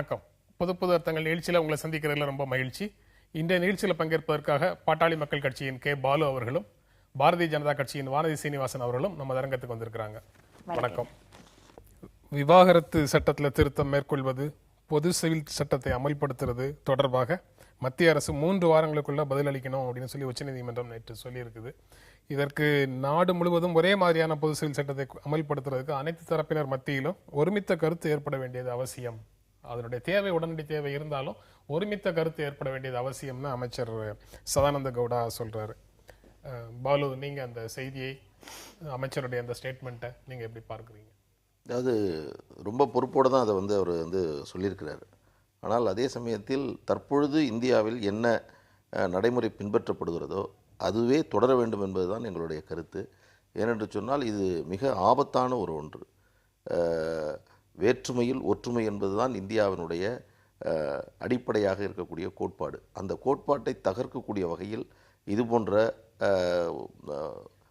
வணக்கம். புது புது அர்த்தங்கள் நிகழ்ச்சியில் உங்களை சந்திக்கிறதுல ரொம்ப மகிழ்ச்சி. இன்றைய நிகழ்ச்சியில் பங்கேற்பதற்காக பாட்டாளி மக்கள் கட்சியின் கே பாலு அவர்களும் பாரதிய ஜனதா கட்சியின் வானதி சீனிவாசன் அவர்களும் நம்ம அரங்கத்துக்கு வந்திருக்கிறாங்க. வணக்கம். விவாகரத்து சட்டத்தில் திருத்தம் மேற்கொள்வது, பொது சிவில் சட்டத்தை அமல்படுத்துறது தொடர்பாக மத்திய அரசு 3 வாரங்களுக்குள்ள பதிலளிக்கணும் அப்படின்னு சொல்லி உச்சநீதிமன்றம் நேற்று சொல்லியிருக்குது. இதற்கு நாடு முழுவதும் ஒரே மாதிரியான பொது சிவில் சட்டத்தை அமல்படுத்துறதுக்கு அனைத்து தரப்பினர் மத்தியிலும் ஒருமித்த கருத்து ஏற்பட வேண்டியது அவசியம். அதனுடைய தேவை, உடனடி தேவை இருந்தாலும் ஒருமித்த கருத்து ஏற்பட வேண்டியது அவசியம்னு அமைச்சர் சதானந்த கவுடா சொல்றாரு. பாலு, நீங்க அந்த செய்தியை, அமைச்சருடைய அந்த ஸ்டேட்மெண்ட்டை நீங்க எப்படி பார்க்குறீங்க? அதாவது ரொம்ப பொறுப்போடு தான் அதை அவர் சொல்லியிருக்கிறாரு. ஆனால் அதே சமயத்தில் தற்பொழுது இந்தியாவில் என்ன நடைமுறை பின்பற்றப்படுகிறதோ அதுவே தொடர வேண்டும் என்பதுதான் எங்களுடைய கருத்து. ஏனென்று சொன்னால் இது மிக ஆபத்தான ஒன்று. வேற்றுமையில் ஒற்றுமை என்பதுதான் இந்தியாவினுடைய அடிப்படையாக இருக்கக்கூடிய கோட்பாடு. அந்த கோட்பாட்டை தகர்க்கக்கூடிய வகையில் இது போன்ற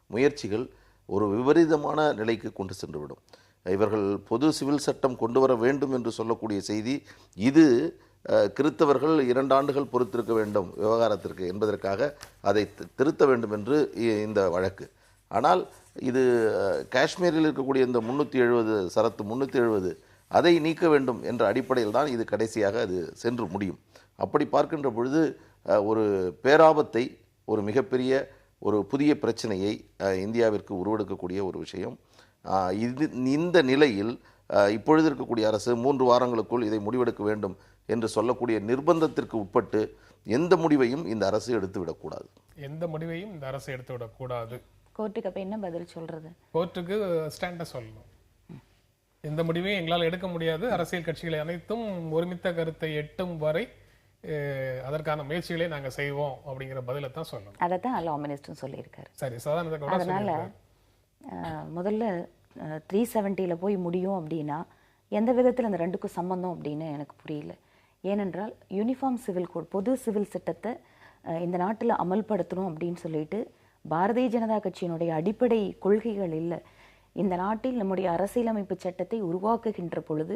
முயற்சிகள் ஒரு விபரீதமான நிலைக்கு கொண்டு சென்றுவிடும். இவர்கள் பொது சிவில் சட்டம் கொண்டு வர வேண்டும் என்று சொல்லக்கூடிய செய்தி, இது கிறித்தவர்கள் 2 ஆண்டுகள் பொறுத்திருக்க வேண்டும் விவகாரத்திற்கு என்பதற்காக அதை திருத்த வேண்டும் என்று இந்த வழக்கு. ஆனால் இது காஷ்மீரில் இருக்கக்கூடிய இந்த 370 சரத்து 370 அதை நீக்க வேண்டும் என்ற அடிப்படையில் தான் இது கடைசியாக அது சென்று முடியும். அப்படி பார்க்கின்ற பொழுது ஒரு பேராபத்தை, ஒரு மிகப்பெரிய ஒரு புதிய பிரச்சனையை இந்தியாவிற்கு உருவெடுக்கக்கூடிய ஒரு விஷயம். இந்த நிலையில் இப்பொழுது இருக்கக்கூடிய அரசு 3 வாரங்களுக்குள் இதை முடிவெடுக்க வேண்டும் என்று சொல்லக்கூடிய நிர்பந்தத்திற்கு உட்பட்டு எந்த முடிவையும் இந்த அரசு எடுத்துவிடக்கூடாது. எந்த முடிவையும் இந்த அரசு எடுத்துவிடக்கூடாது. கோர்ட்டுக்கு அப்ப என்ன பதில் சொல்றது? கோர்ட்டுக்கு ஸ்டாண்ட சொல்லணும். எந்த முடிவையும் எங்களால் எடுக்க முடியாது, அரசியல் கட்சிகளை அனைத்தும் ஒருமித்த கருத்தை எட்டும் வரை அதற்கான முயற்சிகளை நாங்க செய்வோம் அப்படிங்கிற பதிலை தான் சொல்லணும். அதைத்தான் லா மினிஸ்டர் சொல்லியிருக்காரு. சரி, சாதாரண அதனால முதல்ல 370 போய் முடியும் அப்படின்னா எந்த விதத்தில் அந்த 2க்கும் சம்பந்தம் அப்படின்னு எனக்கு புரியல. ஏனென்றால் யூனிஃபார்ம் சிவில் கோட், பொது சிவில் சட்டத்தை இந்த நாட்டில் அமல்படுத்தணும் அப்படின்னு சொல்லிட்டு பாரதிய ஜனதா கட்சியினுடைய அடிப்படை கொள்கைகள் இல்லை. இந்த நாட்டில் நம்முடைய அரசியலமைப்பு சட்டத்தை உருவாக்குகின்ற பொழுது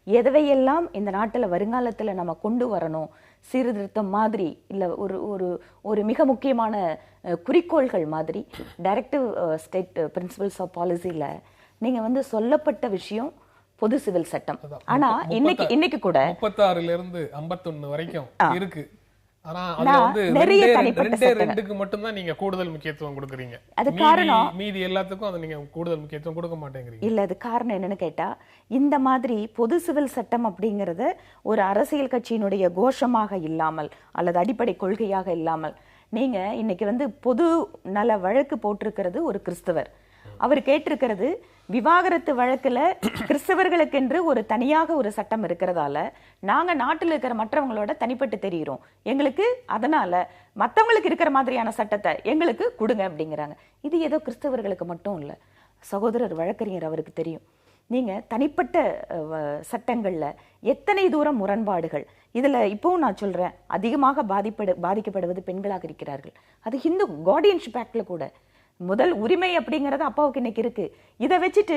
எதையெல்லாம் இந்த நாட்டில் வருங்காலத்தில் நம்ம கொண்டு வரணும், சீர்திருத்தம் மாதிரி இல்லை, ஒரு ஒரு ஒரு மிக முக்கியமான குறிக்கோள்கள் மாதிரி டைரக்டிவ் ஸ்டேட் பிரின்சிபல்ஸ் ஆஃப் பாலிசியில் நீங்கள் சொல்லப்பட்ட விஷயம் பொது சிவில் சட்டம். ஆனா இன்னைக்கு கூட 36 இருந்து 51 வரைக்கும் இருக்கு. ஆனா அதுல நிறைய தனிப்பட்ட சட்டங்களுக்கு மட்டும் தான் நீங்க கூடுதல் முக்கியத்துவம் கொடுக்கறீங்க. அது காரணம், மீதி எல்லாத்துக்கும் அது நீங்க கூடுதல் முக்கியத்துவம் கொடுக்க மாட்டேங்கிறீங்க. இல்ல, அது காரணம் என்னன்னு கேட்டா, இந்த மாதிரி பொது சிவில் சட்டம் அப்படிங்கறது ஒரு அரசியல் கட்சியினுடைய கோஷமாக இல்லாமல் அல்லது அடிப்படை கொள்கையாக இல்லாமல், நீங்க இன்னைக்கு பொது நல வழக்கு போட்டிருக்கிறது ஒரு கிறிஸ்தவர். அவர் கேட்டிருக்கிறது, விவாகரத்து வழக்குல கிறிஸ்தவர்களுக்கென்று ஒரு தனியாக ஒரு சட்டம் இருக்கிறதால நாங்க நாட்டில் இருக்கிற மற்றவங்களோட தனிப்பட்டு தெரிகிறோம், எங்களுக்கு அதனால மற்றவங்களுக்கு இருக்கிற மாதிரியான சட்டத்தை எங்களுக்கு கொடுங்க அப்படிங்கிறாங்க. இது ஏதோ கிறிஸ்தவர்களுக்கு மட்டும் இல்லை, சகோதரர் வழக்கறிஞர் அவருக்கு தெரியும். நீங்க தனிப்பட்ட சட்டங்கள்ல எத்தனை தூரம் முரண்பாடுகள். இதுல இப்பவும் நான் சொல்றேன், அதிகமாக பாதிக்கப்படுவது பெண்களாக இருக்கிறார்கள். அது ஹிந்து கார்டியன்ஷிப் ஆக்ட்ல கூட முதல் உரிமை அப்படிங்கறது அப்பாவுக்கு இன்னைக்கு இருக்கு. இதை வச்சுட்டு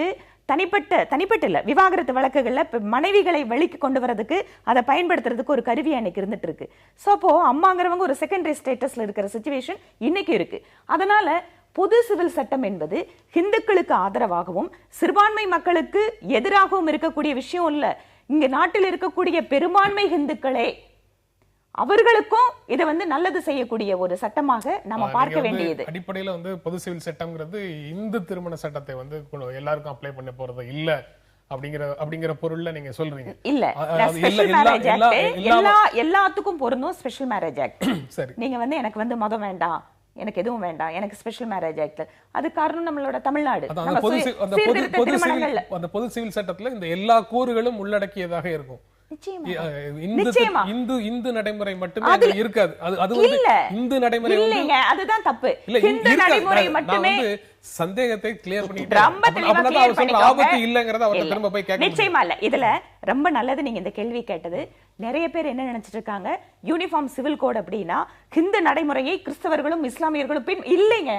தனிப்பட்ட இல்ல, விவாகரத்து வழக்குகள்ல மனைவிகளை வெளிக்கு கொண்டு வரதுக்கு அதை பயன்படுத்துறதுக்கு ஒரு கருவியா இன்னைக்கு இருந்துட்டு இருக்கு. சோ அப்போ அம்மாங்கிறவங்க ஒரு செகண்டரி ஸ்டேட்டஸ்ல இருக்கிற சிச்சுவேஷன் இன்னைக்கு இருக்கு. அதனால பொது சிவில் சட்டம் என்பது இந்துக்களுக்கு ஆதரவாகவும் சிறுபான்மை மக்களுக்கு எதிராகவும் இருக்கக்கூடிய விஷயம் இல்ல. இங்க நாட்டில் இருக்கக்கூடிய பெரும்பான்மை இந்துக்களே, அவர்களுக்கும் இதை நல்லது செய்யக்கூடிய ஒரு சட்டமாக நாம பார்க்க வேண்டியது. அடிப்படையில பொது சிவில் சட்டம்ங்கிறது இந்து திருமண சட்டத்தை எல்லாருக்கும் அப்ளை பண்ண போறது இல்ல அப்படிங்கிற பொருள்ல நீங்க சொல்றீங்க. இல்ல, எல்லாத்துக்கும் பொருந்தும் ஸ்பெஷல் மேரேஜ் ஆக்ட். சரி, நீங்க எனக்கு மதம் வேண்டாம், எனக்கு எதுவும் வேண்டாம், எனக்கு ஸ்பெஷல் மேரேஜ் ஆக்ட். அது காரணம் நம்மளோட தமிழ்நாடு. அந்த பொது சிவில் சட்டத்துல இந்த எல்லா கூறுகளும் உள்ளடக்கியதாக இருக்கும். இந்து நடைமுறை மட்டுமே இருக்காது. அது இந்து நடைமுறை இல்லைங்க, அதுதான் தப்பு. இந்து நடைமுறை மட்டுமே சந்தேகத்தை கிளியர் பண்ணிட்டு ரொம்ப தெளிவா அப்ப clear அவர் சொல்ற பண்ணிக்கோங்க. ஆபத்து இல்லங்கறத அவர் இல்ல. திரும்ப போய் கேட்க நிச்சயமா இல்ல. இதுல ரொம்ப நல்லது நீங்க இந்த கேள்வி கேட்டது. நிறைய பேர் என்ன நினைச்சிட்டு இருக்காங்க, யூனிஃபார்ம் சிவில் கோட் அப்படின்னா ஹிந்து நடைமுறையை கிறிஸ்தவர்களும் இஸ்லாமியர்களும் பின் இல்லைங்க.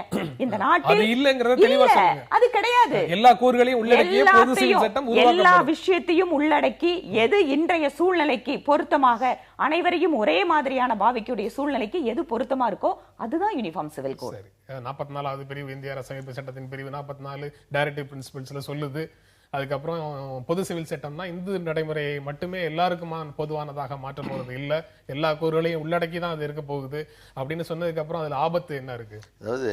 இந்த நாட்டில் அது இல்லங்கறத தெளிவா இல்ல, சொல்லுங்க. அது கிடையாது. எல்லா கூறுகளையும் உள்ளடக்கிய பொது சிவில் சட்டம் எல்லா உருவாக்கப்படும். விஷயத்தையும் உள்ளடக்கி எது இன்றைய சூழ்நிலைக்கு பொருத்தமாக அனைவரையும் ஒரே மாதிரியான பாவிக்கக்கூடிய சூழ்நிலைக்கு எது பொருத்தமா இருக்கோ அதுதான் யூனிஃபார்ம் சிவில் கோட். சரி, 44வது பிரிவு இந்திய அரசமைப்பு சட்டத்தின் பிரிவு 44 டைரக்டிவ் பிரின்சிபல்ஸ்ல சொல்லுது. அதுக்கப்புறம் பொது சிவில் சட்டம்னா இந்து நடைமுறையை மட்டுமே எல்லாருக்குமா பொதுவானதாக மாற்ற போறது இல்ல, எல்லா கூறுகளையும் உள்ளடக்கி தான் அது இருக்க போகுது அப்படின்னு சொன்னதுக்கு அப்புறம் அதுல ஆபத்து என்ன இருக்கு? அதாவது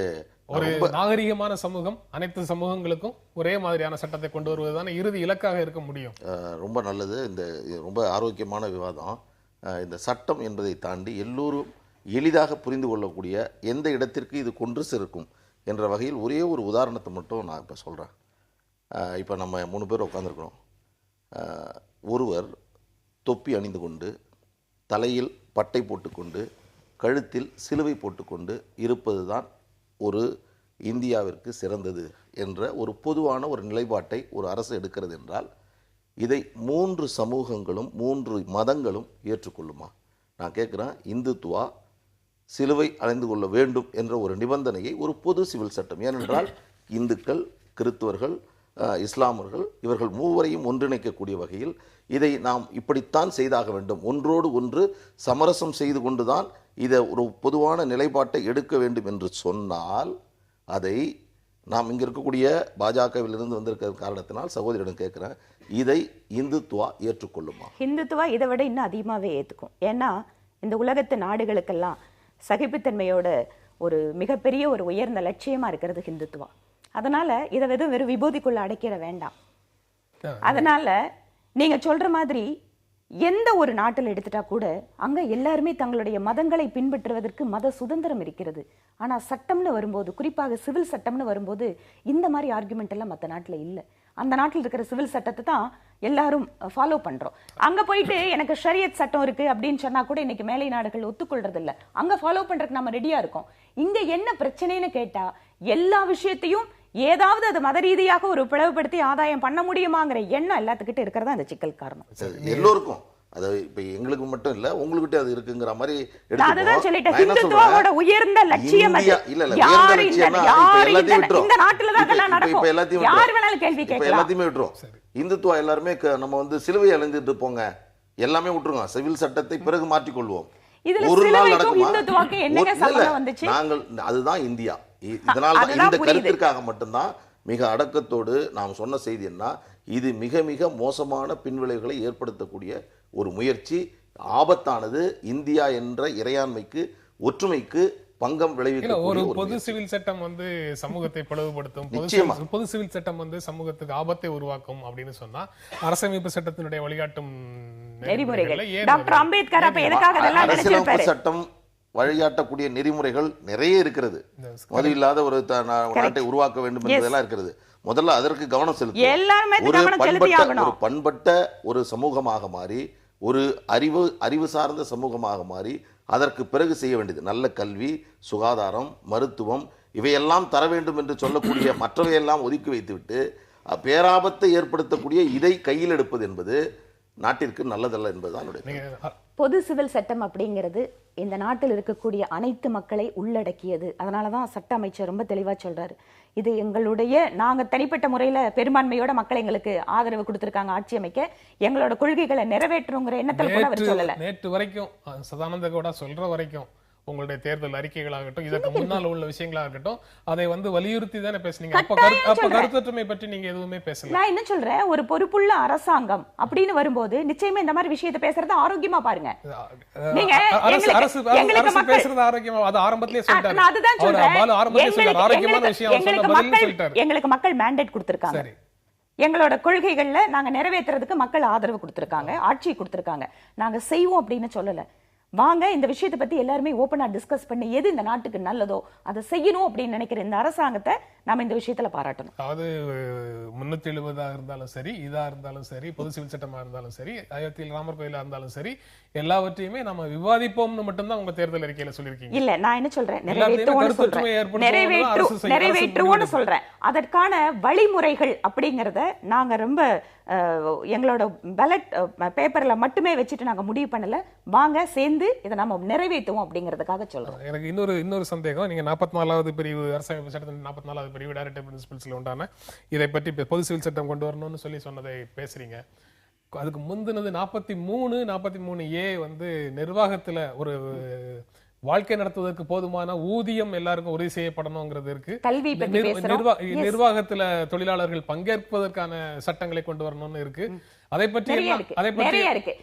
ஒரு நாகரிகமான சமூகம் அனைத்து சமூகங்களுக்கும் ஒரே மாதிரியான சட்டத்தை கொண்டு வருவதுதானே இறுதி இலக்காக இருக்க முடியும். ரொம்ப நல்லது. இது ரொம்ப ஆரோக்கியமான விவாதம். இந்த சட்டம் என்பதை தாண்டி எல்லோரும் எளிதாக புரிந்து கொள்ளக்கூடிய எந்த இடத்திற்கு இது கொன்று சேர்க்கும் என்ற வகையில் ஒரே ஒரு உதாரணத்தை மட்டும் நான் இப்போ சொல்கிறேன். இப்போ நம்ம 3 பேர் உட்காந்துருக்கிறோம். ஒருவர் தொப்பி அணிந்து கொண்டு, தலையில் பட்டை போட்டுக்கொண்டு, கழுத்தில் சிலுவை போட்டுக்கொண்டு இருப்பது தான் ஒரு இந்தியாவிற்கு சிறந்தது என்ற ஒரு பொதுவான ஒரு நிலைப்பாட்டை ஒரு அரசு எடுக்கிறது என்றால் இதை 3 சமூகங்களும் 3 மதங்களும் ஏற்றுக்கொள்ளுமா? நான் கேட்குறேன். இந்துத்துவா சிலுவை அணிந்து கொள்ள வேண்டும் என்ற ஒரு நிபந்தனையை ஒரு பொது சிவில் சட்டம், ஏனென்றால் இந்துக்கள், கிறிஸ்துவர்கள், இஸ்லாமர்கள் இவர்கள் மூவரையும் ஒன்றிணைக்கக்கூடிய வகையில் இதை நாம் இப்படித்தான் செய்தாக வேண்டும், ஒன்றோடு ஒன்று சமரசம் செய்து கொண்டுதான் இதை ஒரு பொதுவான நிலைப்பாட்டை எடுக்க வேண்டும் என்று சொன்னால் அதை நாம் இங்கே இருக்கக்கூடிய பாஜகவிலிருந்து வந்திருக்கிற காரணத்தினால் சகோதரியிடம் கேட்குறேன், இதை இந்துத்துவா ஏற்றுக்கொள்ளுமா? இந்துத்துவா இதை விட இன்னும் அதிகமாகவே ஏற்றுக்கும். ஏன்னா இந்த உலகத்து நாடுகளுக்கெல்லாம் சகிப்புத்தன்மையோட ஒரு மிகப்பெரிய ஒரு உயர்ந்த லட்சியமா இருக்கிறது ஹிந்துத்துவா. அதனால இதை வெறும் விபூதிக்குள்ள அடைக்கிற வேண்டாம். அதனால நீங்க சொல்ற மாதிரி எந்த ஒரு நாட்டில் எடுத்துட்டா கூட அங்க எல்லாருமே தங்களுடைய மதங்களை பின்பற்றுவதற்கு மத சுதந்திரம் இருக்கிறது. ஆனா சட்டம்னு வரும்போது, குறிப்பாக சிவில் சட்டம்னு வரும்போது இந்த மாதிரி ஆர்குமெண்ட் எல்லாம் மற்ற நாட்டுல இல்ல. அந்த நாட்டில் இருக்கிற சிவில் சட்டத்தை தான் எல்லாரும் ஃபாலோ பண்றோம். அங்க போயிட்டு எனக்கு ஷரியத் சட்டம் இருக்கு அப்படின்னு சொன்னா கூட இன்னைக்கு மேலை நாடுகள் ஒத்துக்கொள்றது இல்ல. அங்க ஃபாலோ பண்றதுக்கு நம்ம ரெடியா இருக்கோம். இங்க என்ன பிரச்சனைன்னு கேட்டா எல்லா விஷயத்தையும் ஏதாவது அது மத ரீதியாக ஒரு பிளவுபடுத்தி ஆதாயம் பண்ண முடியுமாங்கிற எண்ணம் எல்லாத்துக்கிட்ட இருக்கிறதா அந்த சிக்கல் காரணம். எல்லோருக்கும் அது இப்ப எங்களுக்கு மட்டும் இல்ல, உங்ககிட்ட அது இருக்குங்கிற மாதிரி அதுதான் சொல்லிட்டேன். ஹிந்துத்துவாவோட உயர்ந்த லட்சியம் அது. யாரு இந்த நாட்டுல தான் அதெல்லாம் நடக்கும். யார் வேணாலும் கேள்வி கேட்கலாம். எல்லாத்தையுமே விட்டுரும். இந்துத்துவா எல்லாருமே நம்ம சிலுவை அணிந்துட்டு போங்க, எல்லாமே விட்டுருங்க, சிவில் சட்டத்தை பிறகு மாற்றிக்கொள்வோம். ஒரு நாள் நடக்குமா? நாங்கள் அதுதான் இந்தியா. இதனால் இந்த கருத்திற்காக மட்டும்தான் மிக அடக்கத்தோடு நாம் சொன்ன செய்தி என்ன, இது மிக மிக மோசமான பின்விளைவுகளை ஏற்படுத்தக்கூடிய ஒரு முயற்சி, ஆபத்தானது, இந்தியா என்ற இறையாண்மைக்கு ஒற்றுமைக்கு பங்கம் விளைவிக்க. ஒரு பொது சிவில் சட்டம் சமூகத்தை பிளவுபடுத்தும், பொது சிவில் சட்டம் சமூகத்துக்கு ஆபத்தை உருவாக்கும் அப்படின்னு சொன்னா அரசமைப்பு சட்டத்தினுடைய வழிகாட்டும் நெறிமுறைகள் டாக்டர் அம்பேத்கர் அப்ப எதுக்காக அதெல்லாம் அரசியலமைப்பு சட்டம் வழிகாட்டக்கூடிய நெறிமுறைகள் நிறைய இருக்கிறது. மது இல்லாத ஒரு நாட்டை உருவாக்க வேண்டும் என்பதெல்லாம் இருக்கிறது. முதல்ல அதற்கு கவனம் செலுத்தும். ஒரு பண்பட்ட ஒரு சமூகமாக மாறி, ஒரு அறிவு சார்ந்த சமூகமாக மாறி, அதற்கு பிறகு செய்ய வேண்டியது நல்ல கல்வி, சுகாதாரம், மருத்துவம் இவையெல்லாம் தர வேண்டும் என்று சொல்லக்கூடிய மற்றவையெல்லாம் ஒதுக்கி வைத்துவிட்டு பேராபத்தை ஏற்படுத்தக்கூடிய இதை கையில் எடுப்பது என்பது நாட்டிற்கு நல்லதல்ல என்பதுதான். பொது சிவில் சட்டம் அப்படிங்கிறது இந்த நாட்டில் இருக்கக்கூடிய அனைத்து மக்களை உள்ளடக்கியது. அதனாலதான் சட்ட அமைச்சர் ரொம்ப தெளிவா சொல்றாரு, இது எங்களுடைய நாங்க தனிப்பட்ட முறையில பெரும்பான்மையோட மக்கள் எங்களுக்கு ஆதரவு கொடுத்திருக்காங்க ஆட்சி அமைக்க, எங்களோட கொள்கைகளை நிறைவேற்றுங்கிற எண்ணத்துல கூட அவர் சொல்லல. நேற்று வரைக்கும் சதானந்த கவுடா சொல்ற வரைக்கும் உங்களுடைய தேர்தல் அறிக்கைகளாகட்டும், இதற்கு முன்னால் உள்ள விஷயங்களாகட்டும், அதை வலியுறுத்தி தானே பேசுனீங்க. அப்ப கருத்தொற்றுமை பற்றி நீங்க எதுவுமே பேசல. நான் என்ன சொல்றேன், ஒரு பொறுப்புள்ள அரசாங்கம் அப்படின்னு வரும்போது நிச்சயமா இந்த மாதிரி விஷயத்தை பேசுறது ஆரோக்கியமா பாருங்க. நீங்க அரசு பேசுறது ஆரோக்கியமா, அது ஆரம்பத்திலேயே சொல்லிட்டாரு. நான் அதுதான் சொல்றேன், ஆரோக்கியமான விஷயம் எங்களுக்கு மக்கள் மேண்டேட் கொடுத்திருக்காங்க. எங்களோட கொள்கைகள்ல நாங்க நிறைவேற்றுறதுக்கு மக்கள் ஆதரவு கொடுத்திருக்காங்க, ஆட்சி கொடுத்திருக்காங்க. நாங்க செய்வோம் அப்படின்னு சொல்லல. வாங்க இந்த விஷயத்தை பத்தி எல்லாருமே ஓப்பனா டிஸ்கஸ் பண்ணி எது இந்த நாட்டுக்கு நல்லதோ அதை செய்யணும் அப்படின்னு நினைக்கிற இந்த அரசாங்கத்தை நாம இந்த விஷயத்துல பாராட்டணும். அதாவது 370 இருந்தாலும் சரி, இதா இருந்தாலும் சரி, பொது சிவில் சட்டமா இருந்தாலும் சரி, அயோத்தியில் ராமர் கோயிலா இருந்தாலும் சரி, எல்லாவற்றையுமே நம்ம விவாதிப்போம்னு மட்டும்தான் உங்க தேர்தல் அறிக்கையில சொல்லியிருக்கீங்க. இல்ல, நான் என்ன சொல்றேன், நிறைவேற்றுவோம்னு சொல்றேன். அதற்கான வழிமுறைகள் அப்படிங்கறத நாங்க ரொம்ப எங்களோட பேலட் பேப்பர்ல மட்டுமே வச்சுட்டு நாங்க முடிவு பண்ணல. வாங்க சேர்ந்து இதை நம்ம நிறைவேற்றுவோம் அப்படிங்கறதுக்காக சொல்றோம். எனக்கு இன்னொரு சந்தேகம். நீங்க 44வது பிரிவு அரசமைப்பு சட்டத்தின் 44வது பிரிவு டைரக்டிவ் பிரின்சிபல்ஸ்ல உண்டான இதை பற்றி பொது சிவில் சட்டம் கொண்டு வரணும்னு சொன்னதை பேசுறீங்க. அதுக்கு முந்தினது 43A வந்து நிர்வாகத்துல ஒரு வாழ்க்கை நடத்துவதற்கு போதுமான ஊதியம் எல்லாருக்கும் உறுதி செய்யப்படணுங்கிறது இருக்கு. கல்வி பத்தி பேசுறோம். நிர்வாகத்துல தொழிலாளர்கள் பங்கேற்பதற்கான சட்டங்களை கொண்டு வரணும்னு இருக்கு. அதை பற்றி நிறைய இருக்கு.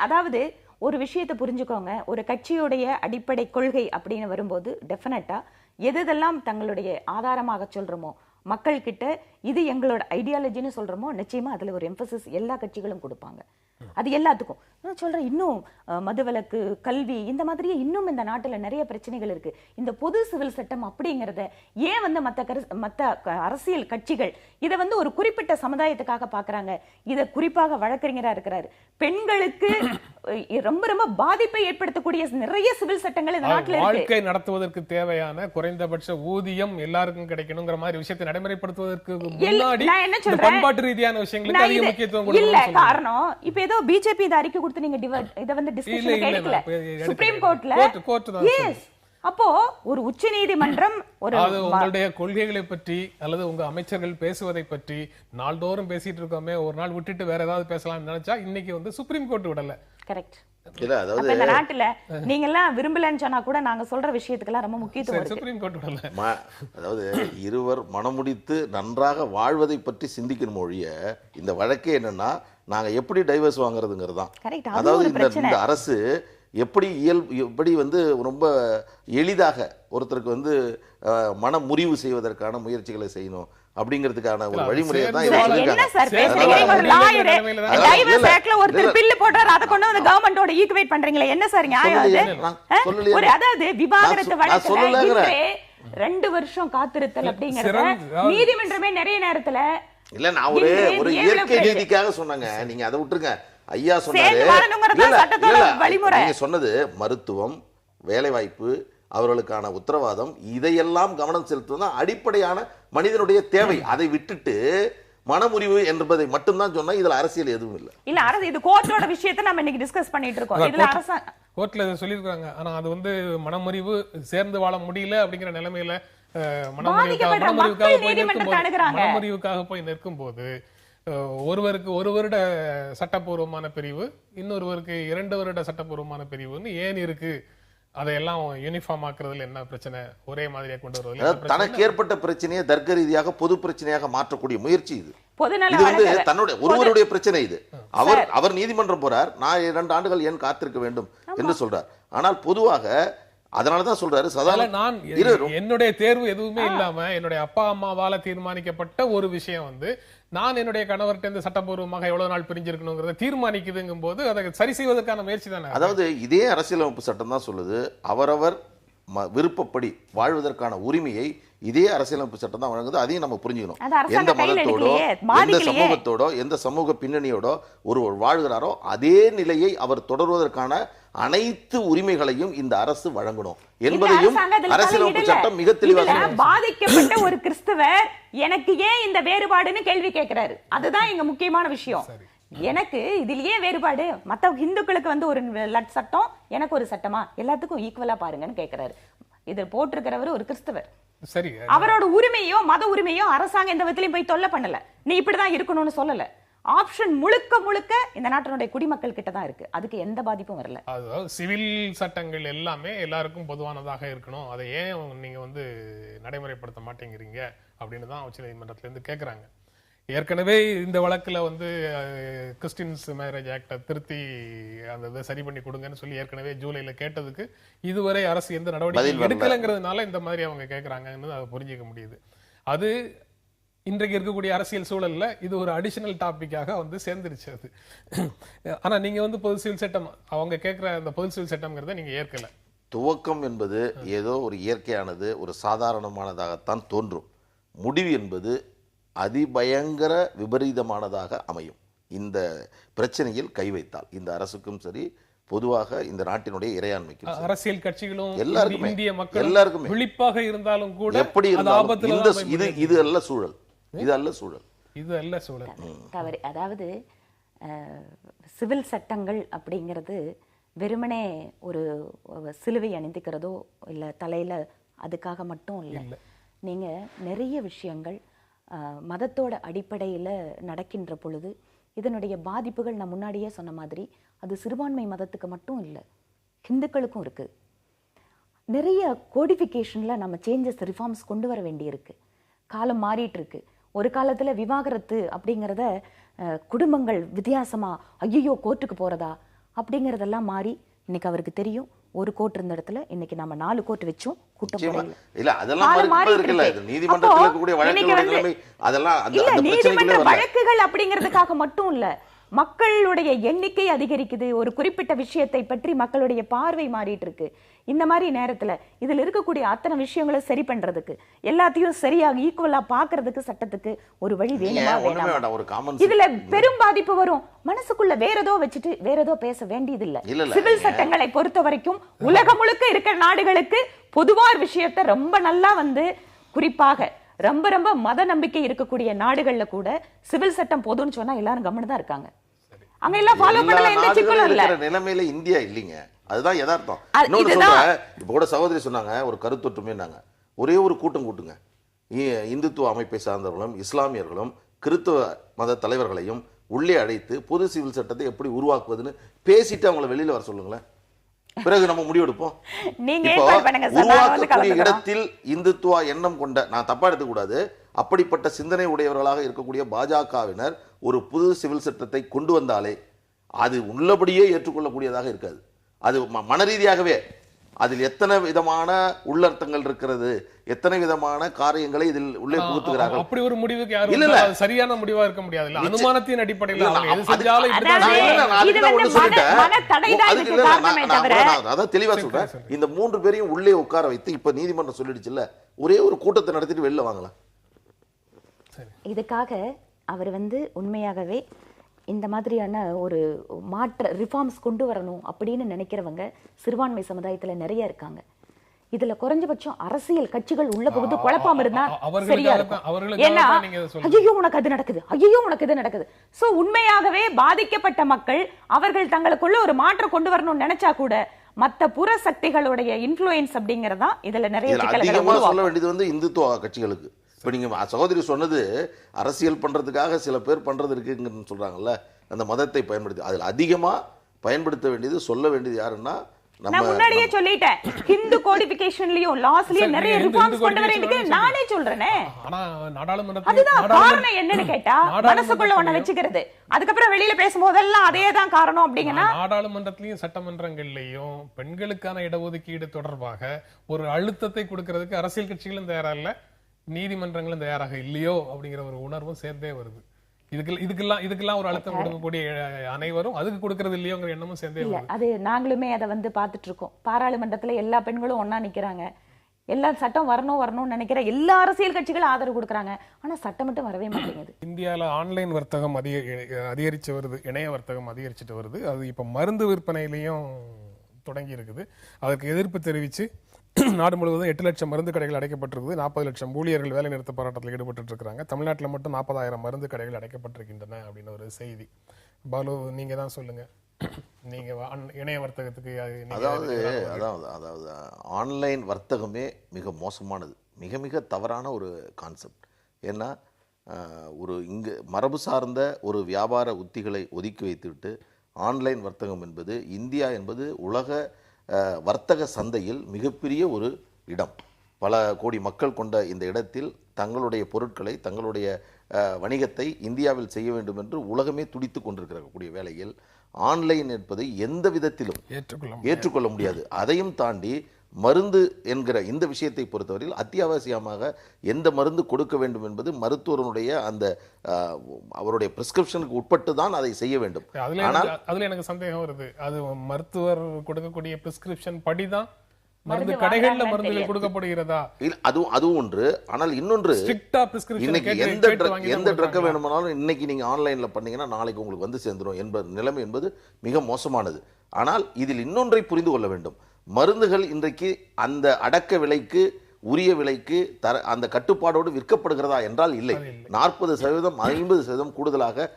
அதாவது ஒரு விஷயத்தை புரிஞ்சுக்கோங்க, ஒரு கட்சியுடைய அடிப்படை கொள்கை அப்படின்னு வரும்போது டெஃபினட்டா எதெல்லாம் தங்களுடைய ஆதாரமாக சொல்றோமோ, மக்கள் கிட்ட இது எங்களோட ஐடியாலஜின்னு சொல்றோமோ, நிச்சயமா அதுல ஒரு எம்பசிஸ் எல்லா கட்சிகளும் கொடுப்பாங்க. அது எல்லாத்துக்கும் நான் சொல்றேன். இன்னும் மதுவிலக்கு, கல்வி, இந்த மாதிரியே இன்னும் இந்த நாட்டுல நிறைய பிரச்சனைகள் இருக்கு. இந்த பொது சிவில் சட்டம் அப்படிங்கறத ஏன் வந்து மத்த அரசியல் கட்சிகள் இதை வந்து ஒரு குறிப்பிட்ட சமுதாயத்துக்காக பாக்குறாங்க? இதை குறிப்பாக வழக்கறிஞரா இருக்கிறாரு, பெண்களுக்கு ரொம்ப ரொம்ப பாதிப்பை ஏற்படுத்தக்கூடிய நிறைய சிவில் சட்டங்கள் இந்த நாட்டுல இருக்கு. வாழ்க்கை நடத்துவதற்கு தேவையான குறைந்தபட்ச ஊதியம் எல்லாருக்கும் கிடைக்கணுங்கிற மாதிரி விஷயத்தை நடைமுறைப்படுத்துவதற்கு முன்னாடி பண்பாட்டு ரீதியான விஷயங்களுக்கு அதிக முக்கியத்துவம் கொடுக்கணும். காரணம் இப்ப ஏதோ பிஜேபி இந்த அறிக்கை கொடுத்து நீங்க இத வந்து டிஸ்கஷன் கேட்கல. சுப்ரீம் கோர்ட்ல அப்போ ஒரு உச்ச நீதிமன்றம் உங்களுடைய கொள்கைகளை பற்றி அல்லது உங்க அமைச்சர்கள் பேசுவதை பற்றி நாள்தோறும் பேசிட்டு இருக்கோமே, ஒரு நாள் விட்டுட்டு வேற ஏதாவது பேசலாம்னு நினைச்சா இன்னைக்கு வந்து சுப்ரீம் கோர்ட் விடல. கரெக்ட். இந்த நாட்டுல நீங்க எல்லாம் விரும்பலன்னு சொன்னா கூட நாங்க சொல்ற விஷயத்துக்கெல்லாம் ரொம்ப முக்கியத்துவம் சுப்ரீம் கோர்ட் விடல. அதாவது இருவர் மனமுடித்து நன்றாக வாழ்வதை பற்றி சிந்திக்கணும் ஒழிய இந்த வழக்கே என்னன்னா நாங்க எப்படி டைவர்ஸ் வாங்குறதுங்கிறது தான். அதாவது இந்த அரசு எப்படி வந்து ரொம்ப எளிதாக ஒருத்தருக்கு வந்து மன முறிவு செய்வதற்கான முயற்சிகளை செய்யணும் அப்படிங்கிறதுக்கான ஒரு வழிமுறையை தான் என்ன சார் நியாயம்? அதாவது விவாகரத்து வழக்குல 2 வருஷம் காத்திருத்தல் அப்படிங்கறது நீதிமன்றமே நிறைய நேரத்துல இல்ல. நான் ஒரு இயற்கை நீதிக்காக சொன்னாங்க, நீங்க அதை விட்டுருங்க. ஐயா சொன்னாரு, நீங்க சொன்னது மருத்துவம், வேலைவாய்ப்பு, அவர்களுக்கான உத்தரவாதம், இதையெல்லாம் கவனம் செலுத்துவதுதான் அடிப்படையான மனிதனுடைய தேவை. அதை விட்டுட்டு மனமுறிவு என்பதை மட்டும்தான் சொன்னா இதுல அரசியல் எதுவும் இல்ல. இல்ல அரசு இது கோர்ட்டோட விஷயத்தை நம்ம இன்னைக்கு டிஸ்கஸ் பண்ணிட்டு இருக்கோம். இதுல கோர்ட்ல சொல்லிருக்காங்க. ஆனா அது வந்து மனமுறிவு சேர்ந்து வாழ முடியல அப்படிங்கிற நிலைமையில மனமுறிவுக்காக போய் நிற்கும் போது ஒருவருக்கு 1 வருட சட்டப்பூர்வமான பிரிவு, இன்னொருவருக்கு 2 வருட சட்டப்பூர்வமான பிரிவுன்னு ஏன் இருக்கு? அதையெல்லாம் யூனிஃபார்ம் ஆக்குறதுல என்ன பிரச்சனை? ஒரே மாதிரியா கொண்டு வருவதில்லை. தனக்கு ஏற்பட்ட பிரச்சனையை தர்க்க ரீதியாக பொது பிரச்சனையாக மாற்றக்கூடிய முயற்சி இது. இது வந்து தன்னுடைய ஒருவருடைய பிரச்சனை. இது அவர் நீதிமன்றம் போறார், நான் 2 ஆண்டுகள் ஏன் காத்திருக்க வேண்டும் என்று சொல்றார். ஆனால் பொதுவாக அதனாலதான் சொல்றாரு, நான் என்னுடைய தேர்வு எதுவுமே இல்லாம என்னுடைய அப்பா அம்மாவால தீர்மானிக்கப்பட்ட ஒரு விஷயம் வந்து நான் என்னுடைய கணவர்கிட்ட இருந்து சட்டப்பூர்வமாக எவ்வளவு நாள் பிரிஞ்சிருக்கணுங்கிறத தீர்மானிக்குதுங்கும் போது அதை சரி செய்வதற்கான முயற்சி தானே. அதாவது இதே அரசியலமைப்பு சட்டம் தான் சொல்லுது, அவரவர் விருப்பப்படி வாழ்வதற்கான உரிமையை இதே அரசியலமைப்பு சட்டம் தான் வழங்குது. அதையும் நம்ம புரிஞ்சுக்கணும். எந்த மதத்தோடோ எந்த சமூகத்தோடோ எந்த சமூக பின்னணியோடோ ஒருவர் வாழ்கிறாரோ அதே நிலையை அவர் தொடர்வதற்கான அனைத்து உரிமைகளையும் இந்த அரசு வழங்கணும் என்பதையும் அரசியலமைப்பு சட்டம் மிக தெளிவாக. பாதிக்கப்பட்ட ஒரு கிறிஸ்தவர் எனக்கு ஏன் இந்த வேறுபாடுன்னு கேள்வி கேட்கிறாரு. அதுதான் இங்க முக்கியமான விஷயம். எனக்கு இதில் ஏன் வேறுபாடு? மத்த இந்துக்களுக்கு வந்து ஒரு சட்டம், எனக்கு ஒரு சட்டமா? எல்லாத்துக்கும் ஈக்குவலா பாருங்கன்னு கேட்கிறாரு. இது போட்டிருக்கிறவர் ஒரு கிறிஸ்தவர். சரி, அவரோட உரிமையோ மத உரிமையோ அரசாங்கம் எந்த விதத்திலையும் போய் தொல்லை பண்ணல. நீ இப்படிதான் இருக்கணும்னு சொல்லல. ஆப்ஷன் முழுக்க இந்த நாட்டினுடைய குடிமக்கள் கிட்ட தான் இருக்கு. அதுக்கு எந்த பாதிப்பும் வரல. அதாவது சிவில் சட்டங்கள் எல்லாமே எல்லாருக்கும் பொதுவானதாக இருக்கணும், அதை ஏன் நீங்க வந்து நடைமுறைப்படுத்த மாட்டேங்கிறீங்க அப்படின்னு தான் உச்ச நீதிமன்றத்துல இருந்து கேட்கறாங்க. ஏற்கனவே இந்த வழக்குல வந்து கிறிஸ்டியன்ஸ் மேரேஜ் ஆக்ட திருத்தி அந்த இதை சரி பண்ணி கொடுங்கன்னு சொல்லி ஏற்கனவே ஜூலைல கேட்டதுக்கு இதுவரை அரசு எந்த நடவடிக்கை எடுக்கலங்கிறதுனால இந்த மாதிரி அவங்க கேட்கறாங்கன்னு அதை புரிஞ்சிக்க முடியுது. அது இன்றைக்கு இருக்கக்கூடிய அரசியல் சூழல்ல இது ஒரு அடிஷனல் டாபிக்காக வந்து சேர்ந்துருச்சு அது. ஆனா நீங்க வந்து பொது சிவில் சட்டம் அவங்க கேட்கிற அந்த பொது சிவில் சட்டம்ங்கிறத நீங்க ஏற்கல. துவக்கம் என்பது ஏதோ ஒரு இயற்கையானது, ஒரு சாதாரணமானதாகத்தான் தோன்றும். முடிவு என்பது அதிபயங்கர விபரீதமானதாக அமையும். இந்த பிரச்சனையில் கை வைத்தால் இந்த அரசுக்கும் சரி, பொதுவாக இந்த நாட்டினுடைய இறையாண்மைக்கும் சரி, அரசியல் கட்சிகளும் எல்லாருக்குமே, இந்திய மக்கள் எல்லாருக்குமே விழிப்பாக இருந்தாலும் கூட எப்படி அது இருந்தாலும் ஆபத்துல இந்த தான் இது இது அல்ல சூழல், இது அல்ல சூழல், இது அல்ல சூழல். தவறு. அதாவது சிவில் சட்டங்கள் அப்படிங்கிறது வெறுமனே ஒரு சிலுவை அணிந்துக்கிறதோ இல்லை தலையில அதுக்காக மட்டும் இல்லை. நீங்க நிறைய விஷயங்கள் மதத்தோட அடிப்படையில் நடக்கின்ற பொழுது இதனுடைய பாதிப்புகள் நான் முன்னாடியே சொன்ன மாதிரி அது சிறுபான்மை மதத்துக்கு மட்டும் இல்லை, ஹிந்துக்களுக்கும் இருக்கு. நிறைய கோடிஃபிகேஷன்ல நம்ம சேஞ்சஸ் ரிஃபார்ம்ஸ் கொண்டு வர வேண்டியிருக்கு. காலம் மாறிட்டு இருக்கு. ஒரு காலத்துல விவாகரத்து அப்படிங்கிறத குடும்பங்கள் வித்தியாசமா ஐயோ கோர்ட்டுக்கு போறதா அப்படிங்கறதெல்லாம் மாறி இன்னைக்கு அவருக்கு தெரியும் ஒரு கோர்ட் இருந்த இடத்துல இன்னைக்கு நம்ம 4 கோர்ட் வச்சோம் கூட்டம் போடல. இல்ல அதெல்லாம் மாறி இருக்குல்ல. இது நீதிமன்றத்துல இருக்கக்கூடிய வழக்குகளோட நிலைமை அதெல்லாம் அந்த நீதிமன்ற வழக்குகள் அப்படிங்கிறதுக்காக மட்டும் இல்ல, மக்களுடைய எண்ணிக்கை அதிகரிக்குது. ஒரு குறிப்பிட்ட விஷயத்தை பற்றி மக்களுடைய பார்வை மாறிட்டு இருக்கு. இந்த மாதிரி நேரத்துல இதுல இருக்கக்கூடிய அத்தனை விஷயங்களை சரி பண்றதுக்கு, எல்லாத்தையும் சரியாக ஈக்குவலா பாக்குறதுக்கு சட்டத்துக்கு ஒரு வழி வேணுமா வேணாமா? இதுல பெரும் பாதிப்பு வரும். மனசுக்குள்ள வேற ஏதோ வச்சுட்டு வேற ஏதோ பேச வேண்டியது இல்ல. சிவில் சட்டங்களை பொறுத்த வரைக்கும் உலகம் முழுக்க இருக்கிற நாடுகளுக்கு பொதுவான விஷயத்தை ரொம்ப நல்லா வந்து குறிப்பாக ரொம்ப ரொம்ப மத நம்பிக்கை இருக்கக்கூடிய நாடுகள்ல கூட சிவில் சட்டம் போதும்னு சொன்னா எல்லாரும் கவனம் தான் இருக்காங்க. அங்க எல்லாம் ஃபாலோ பண்ணல, எந்த சிக்கலும் இல்ல. நிலைமையில இந்தியா இல்லீங்க, அதுதான் யதார்த்தம். இன்னொரு சொல்றேன், இப்ப கூட சகோதரி சொன்னாங்க ஒரு கருத்தொற்றுமைன்னாங்க. ஒரே ஒரு கூட்டம் கூட்டுங்க, இந்துத்துவ அமைப்பை சார்ந்தவர்களும் இஸ்லாமியர்களும் கிறிஸ்தவ மத தலைவர்களையும் உள்ளே அழைத்து பொது சிவில் சட்டத்தை எப்படி உருவாக்குவதுன்னு பேசிட்டு அவங்கள வெளியில வர சொல்லுங்களேன். பிறகு நம்ம முடிவெடுப்போம். உருவாக்கக்கூடிய இடத்தில் இந்துத்துவ எண்ணம் கொண்ட, நான் தப்பா எடுத்துக்க கூடாது, அப்படிப்பட்ட சிந்தனை உடையவர்களாக இருக்கக்கூடிய பாஜகவினர் ஒரு புது சிவில் சட்டத்தை கொண்டு வந்தாலே அது உள்ளபடியே ஏற்றுக்கொள்ளக்கூடியதாக இருக்காது. அது மனரீதியாகவே அதில் எத்தனை விதமான உள்ளர்த்தங்கள் இருக்கிறது, எத்தனை விதமான காரியங்களை இதில் உள்ளே புகுத்துகிறார்கள். அப்படி ஒரு முடிவுக்கு யாரும் சரியான முடிவா இருக்க முடியாது. அனுமானத்தின் அடிப்படையில் அதான் தெளிவா சொல்றேன். இந்த 3 பேரையும் உள்ளே உட்கார வைத்து இப்ப நீதிமன்றம் சொல்லிடுச்சுல்ல, ஒரே ஒரு கூட்டத்தை நடத்திட்டு வெளில வாங்கலாம். இதுக்காக அவர் வந்து உண்மையாகவே இந்த மாதிரியான ஒரு மாற்ற ரிஃபார்ம்ஸ் கொண்டு வரணும் அப்படின்னு நினைக்கிறவங்க சிறுபான்மை சமுதாயத்துல நிறைய இருக்காங்க. இதுல குறைஞ்சபட்சம் அரசியல் கட்சிகள் உள்ள புகுந்து குழப்பாம இருந்தா சரியா இருக்கும். ஏன்னா ஐயோ உனக்கு அது நடக்குது, ஐயோ உனக்கு இது நடக்குது. சோ உண்மையாகவே பாதிக்கப்பட்ட மக்கள் அவர்கள் தங்களுக்குள்ள ஒரு மாற்றம் கொண்டு வரணும்னு நினைச்சா கூட மத்த புற சக்திகளுடைய இன்ஃப்ளூயன்ஸ் அப்படிங்கறதா இதுல நிறைய அதிகமா சொல்ல வேண்டியது வந்து இந்துத்துவ கட்சிகளுக்கு. இப்போ நீங்கள் சகோதரி சொன்னது அரசியல் பண்ணுறதுக்காக சில பேர் பண்ணுறது இருக்குங்கன்னு சொல்கிறாங்கல்ல, அந்த மதத்தை பயன்படுத்தி அதில் அதிகமாக பயன்படுத்த வேண்டியது சொல்ல வேண்டியது யாருன்னா நான் முன்னாடியே சொல்லிட்டேன். ஹிந்து கோடிஃபிகேஷன்லயும் லாஸ்லயும் நிறைய ரிஃபார்ம்ஸ் கொண்டு வர வேண்டியது நானே சொல்றேனே. ஆனா நாடாளுமன்றத்துல அதுதான் காரணம் என்னன்னு கேட்டா மனசுக்குள்ள ஒண்ண வெச்சுக்கிறது, அதுக்கப்புறம் வெளியில பேசும்போதெல்லாம் அதே தான் காரணம் அப்படிங்கன்னா நாடாளுமன்றத்திலயும் சட்டமன்றங்கள்லயும் பெண்களுக்கான இடஒதுக்கீடு தொடர்பாக ஒரு அழுத்தத்தை கொடுக்கறதுக்கு அரசியல் கட்சிகளும் தயாரா இல்ல, நீதிமன்றங்களும் தயாராக இல்லையோ அப்படிங்கிற ஒரு உணர்வும் சேர்ந்தே வருது. இதுக்கெல்லாம் ஒரு அழுத்தம் கொடுக்கக்கூடிய அனைவரும் அதுக்கு கொடுக்கறது இல்லையோங்கிற எண்ணமும் சேர்ந்தே வருது. அது நாங்களுமே அதை வந்து பார்த்துட்டு இருக்கோம். பாராளுமன்றத்துல எல்லா பெண்களும் ஒன்னா நிக்கிறாங்க, எல்லா சட்டம் வரணும்னு நினைக்கிற எல்லா அரசியல் கட்சிகளும் ஆதரவு கொடுக்குறாங்க. ஆனா சட்டம் மட்டும் வரவே மாட்டேங்குது. இந்தியால ஆன்லைன் வர்த்தகம் அதிகரிச்சு வருது, இணைய வர்த்தகம் அதிகரிச்சுட்டு வருது. அது இப்ப மருந்து விற்பனையிலையும் தொடங்கி இருக்குது. அதற்கு எதிர்ப்பு தெரிவிச்சு நாடு முழுவதும் 8 லட்சம் மருந்து கடைகள் அடைக்கப்பட்டிருக்குது. 40 லட்சம் ஊழியர்கள் வேலை நிறுத்த போராட்டத்தில் ஈடுபட்டு இருக்காங்க. தமிழ்நாட்டில் மட்டும் 40,000 மருந்து கடைகள் அடைக்கப்பட்டிருக்கின்றன அப்படின்னு ஒரு செய்தி. பாலு, நீங்க தான் சொல்லுங்க, நீங்க இணைய வர்த்தகத்துக்கு. அதாவது ஆன்லைன் வர்த்தகமே மிக மோசமானது, மிக மிக தவறான ஒரு கான்செப்ட். ஏன்னா ஒரு இங்கு மரபு சார்ந்த ஒரு வியாபார உத்திகளை ஒதுக்கி வைத்துவிட்டு ஆன்லைன் வர்த்தகம் என்பது, இந்தியா என்பது உலக வர்த்தக சந்தையில் மிகப்பெரிய ஒரு இடம். பல கோடி மக்கள் கொண்ட இந்த இடத்தில் தங்களுடைய பொருட்களை, தங்களுடைய வணிகத்தை இந்தியாவில் செய்ய வேண்டும் என்று உலகமே துடித்து கொண்டிருக்கக்கூடிய வேளையில் ஆன்லைன் என்பதை எந்த விதத்திலும் ஏற்றுக்கொள்ள முடியாது. அதையும் தாண்டி மருந்து என்கிற இந்த விஷயத்தை பொறுத்தவரையில் அத்தியாவசியமாக எந்த மருந்து கொடுக்க வேண்டும் என்பது மருத்துவருடைய அந்த அவருடைய பிரிஸ்கிரிப்ஷனுக்கு உட்பட்டு தான் அதை செய்ய வேண்டும். அதுல எனக்கு சந்தேகம் வருது. அது மருத்துவர் கொடுக்கக்கூடிய பிரிஸ்கிரிப்ஷன் படிதான் மருந்து கடைகள்ல மருந்துகள் கொடுக்கப்படுகிறதா? அதுவும் ஒன்று. ஆனால் இன்னொன்று, இன்னைக்கு எந்த ட்ரக் வேணுமானாலும் இன்னைக்கு நீங்க ஆன்லைன்ல பண்ணீங்கன்னா நாளைக்கு உங்களுக்கு வந்து சேர்ந்துடும் என்பது நிலைமை என்பது மிக மோசமானது. ஆனால் இதில் இன்னொன்றை புரிந்து கொள்ள வேண்டும். மருந்துகள் இன்றைக்கு அந்த அடக்க விலைக்கு உரிய விலைக்கு அந்த கட்டுப்பாடோடு விற்கப்படுகிறதா என்றால் இல்லை. 40% 50% கூடுதலாக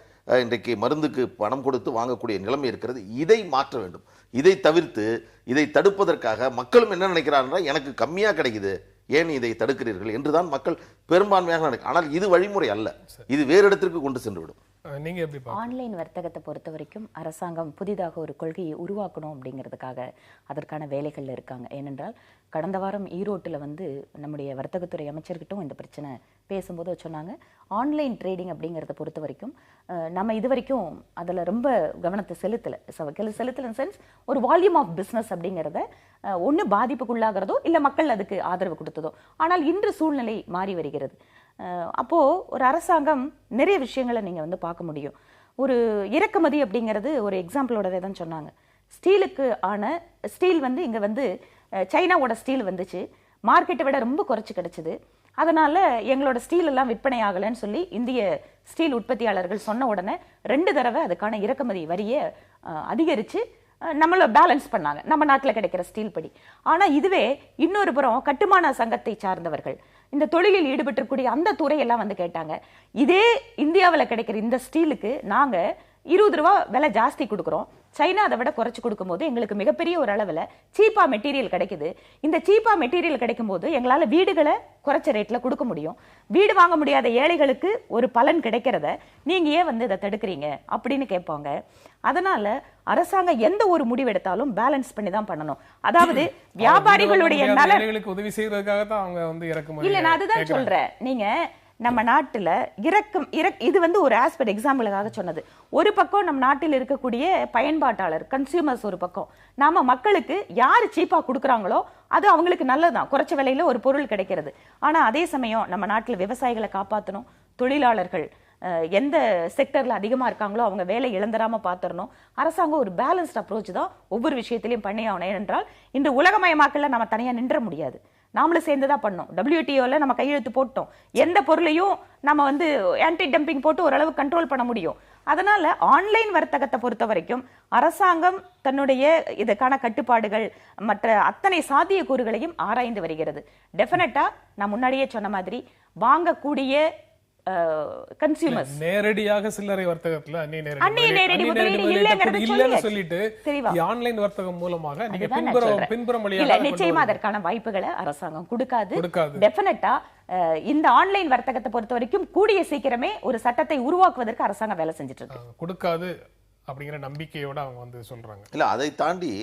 இன்றைக்கு மருந்துக்கு பணம் கொடுத்து வாங்கக்கூடிய நிலைமை இருக்கிறது. இதை மாற்ற வேண்டும். இதை தவிர்த்து இதை தடுப்பதற்காக மக்களும் என்ன நினைக்கிறார்கள், எனக்கு கம்மியா கிடைக்குது, ஏன் இதை தடுக்கிறீர்கள் என்றுதான் மக்கள் பெரும்பான்மையாக நினைக்கிறார். ஆனால் இது வழிமுறை அல்ல. இது வேறு இடத்திற்கு கொண்டு சென்று விடும். நீங்க எப்படி ஆன்லைன் வர்த்தகத்தை பொறுத்த வரைக்கும் அரசாங்கம் புதிதாக ஒரு கொள்கையை உருவாக்கணும் அப்படிங்கிறதுக்காக அதற்கான வேலைகள் இருக்காங்க. ஏனென்றால் கடந்த வாரம் ஈரோட்டில் நம்முடைய வர்த்தகத்துறை அமைச்சர்கிட்டும் இந்த பிரச்சனை பேசும்போது சொன்னாங்க, ஆன்லைன் ட்ரேடிங் அப்படிங்கிறத பொறுத்த வரைக்கும் நம்ம இது வரைக்கும் அதில் ரொம்ப கவனத்தை செலுத்தலை சென்ஸ் ஒரு வால்யூம் ஆஃப் பிஸ்னஸ் அப்படிங்கிறத ஒன்று பாதிப்புக்குள்ளாகிறதோ இல்லை மக்கள் அதுக்கு ஆதரவு கொடுத்ததோ. ஆனால் இன்று சூழ்நிலை மாறி வருகிறது. அப்போ ஒரு அரசாங்கம் நிறைய விஷயங்களை நீங்க பார்க்க முடியும். ஒரு இறக்குமதி அப்படிங்கிறது ஒரு எக்ஸாம்பிளோடவே தான் சொன்னாங்க. ஸ்டீலுக்கு ஆன ஸ்டீல் இங்க சைனாவோட ஸ்டீல் வந்துச்சு, மார்க்கெட்டை விட ரொம்ப குறைச்சு கிடைச்சது. அதனால எங்களோட ஸ்டீல் எல்லாம் விற்பனை ஆகலைன்னு சொல்லி இந்திய ஸ்டீல் உற்பத்தியாளர்கள் சொன்ன உடனே 2 தடவை அதுக்கான இறக்குமதி வரியை அதிகரிச்சு நம்மள பேலன்ஸ் பண்ணாங்க, நம்ம நாட்டில் கிடைக்கிற ஸ்டீல் படி. ஆனா இதுவே இன்னொரு புறம் கட்டுமான சங்கத்தை சார்ந்தவர்கள் இந்த தொழிலில் ஈடுபட்டிருக்கூடிய அந்த துறையெல்லாம் கேட்டாங்க, இதே இந்தியாவில் கிடைக்கிற இந்த ஸ்டீலுக்கு நாங்க 20 ரூபா விலை ஜாஸ்தி கொடுக்குறோம், சைனா அதை விட குறைச்சு கொடுக்கும் போது எங்களுக்கு மிகப்பெரிய ஒரு அளவில் சீப்பா மெட்டீரியல் கிடைக்குது. இந்த சீப்பா மெட்டீரியல் கிடைக்கும் போது எங்களால் வீடுகளை குறைச்ச ரேட்ல கொடுக்க முடியும். வீடு வாங்க முடியாத ஏழைகளுக்கு ஒரு பலன் கிடைக்கிறத நீங்க ஏன் இதை தடுக்கிறீங்க அப்படின்னு கேட்பாங்க. அதனால அரசாங்கம் எந்த ஒரு முடிவு எடுத்தாலும் பேலன்ஸ் பண்ணி தான் பண்ணணும். அதாவது வியாபாரிகளுடைய நலனுக்கு உதவி செய்யறதுக்காக தான் அவங்க இறக்குமதி. இல்ல, நான் அதுதான் சொல்றேன். நீங்க நம்ம நாட்டுல இது ஒரு ஆஸ்பெக்ட் எக்ஸாம்பிளுக்காக சொன்னது. ஒரு பக்கம் நம்ம நாட்டில் இருக்கக்கூடிய பயன்பாட்டாளர் கன்சியூமர்ஸ் ஒரு பக்கம், நாம மக்களுக்கு யாரு சீப்பா கொடுக்குறாங்களோ அது அவங்களுக்கு நல்லதுதான், குறைச்ச விலையில ஒரு பொருள் கிடைக்கிறது. ஆனா அதே சமயம் நம்ம நாட்டில் விவசாயிகளை காப்பாற்றணும், தொழிலாளர்கள் எந்த செக்டர்ல அதிகமா இருக்காங்களோ அவங்க வேலை இழந்துராம பாத்துறணும். அரசாங்கம் ஒரு பேலன்ஸ்ட் அப்ரோச் தான் ஒவ்வொரு விஷயத்திலையும் பண்ணி ஆகணும். ஏனென்றால் இந்த உலகமயமாக்கல நம்ம தனியா நின்ற முடியாது, நாமளும் சேர்ந்துதான் பண்ணோம். WTOல நம்ம கையெழுத்து போட்டோம், எந்த பொருளையும் நம்ம ஆன்டி டம்பிங் போட்டு ஓரளவு கண்ட்ரோல் பண்ண முடியும். அதனால ஆன்லைன் வர்த்தகத்தை பொறுத்த வரைக்கும் அரசாங்கம் தன்னுடைய இதுக்கான கட்டுப்பாடுகள் மற்ற அத்தனை சாத்தியக்கூறுகளையும் ஆராய்ந்து வருகிறது. டெஃபினட்டா நான் முன்னாடியே சொன்ன மாதிரி வாங்கக்கூடிய கன்சியூமர்ஸ் நேரடியாக சில்லறை வர்த்தகத்துல அந்நிய நேரடி இல்லன்னு சொல்லிட்டு ஆன்லைன் வர்த்தகம் மூலமாக நீங்க பின்புறம் வழியாக நிச்சயமா அதற்கான வாய்ப்புகளை அரசாங்கம் கொடுக்காது. டெஃபினட்டா இந்த ஆன்லைன் வர்த்தகத்தை பொறுத்த வரைக்கும் கூடிய சீக்கிரமே ஒரு சட்டத்தை உருவாக்குவதற்கு அரசாங்கம் வேலை செஞ்சுட்டு இருக்கு. கொடுக்காது அப்படிங்கிற நம்பிக்கையோட அவங்க சொல்றாங்க. இல்ல, அதை தாண்டி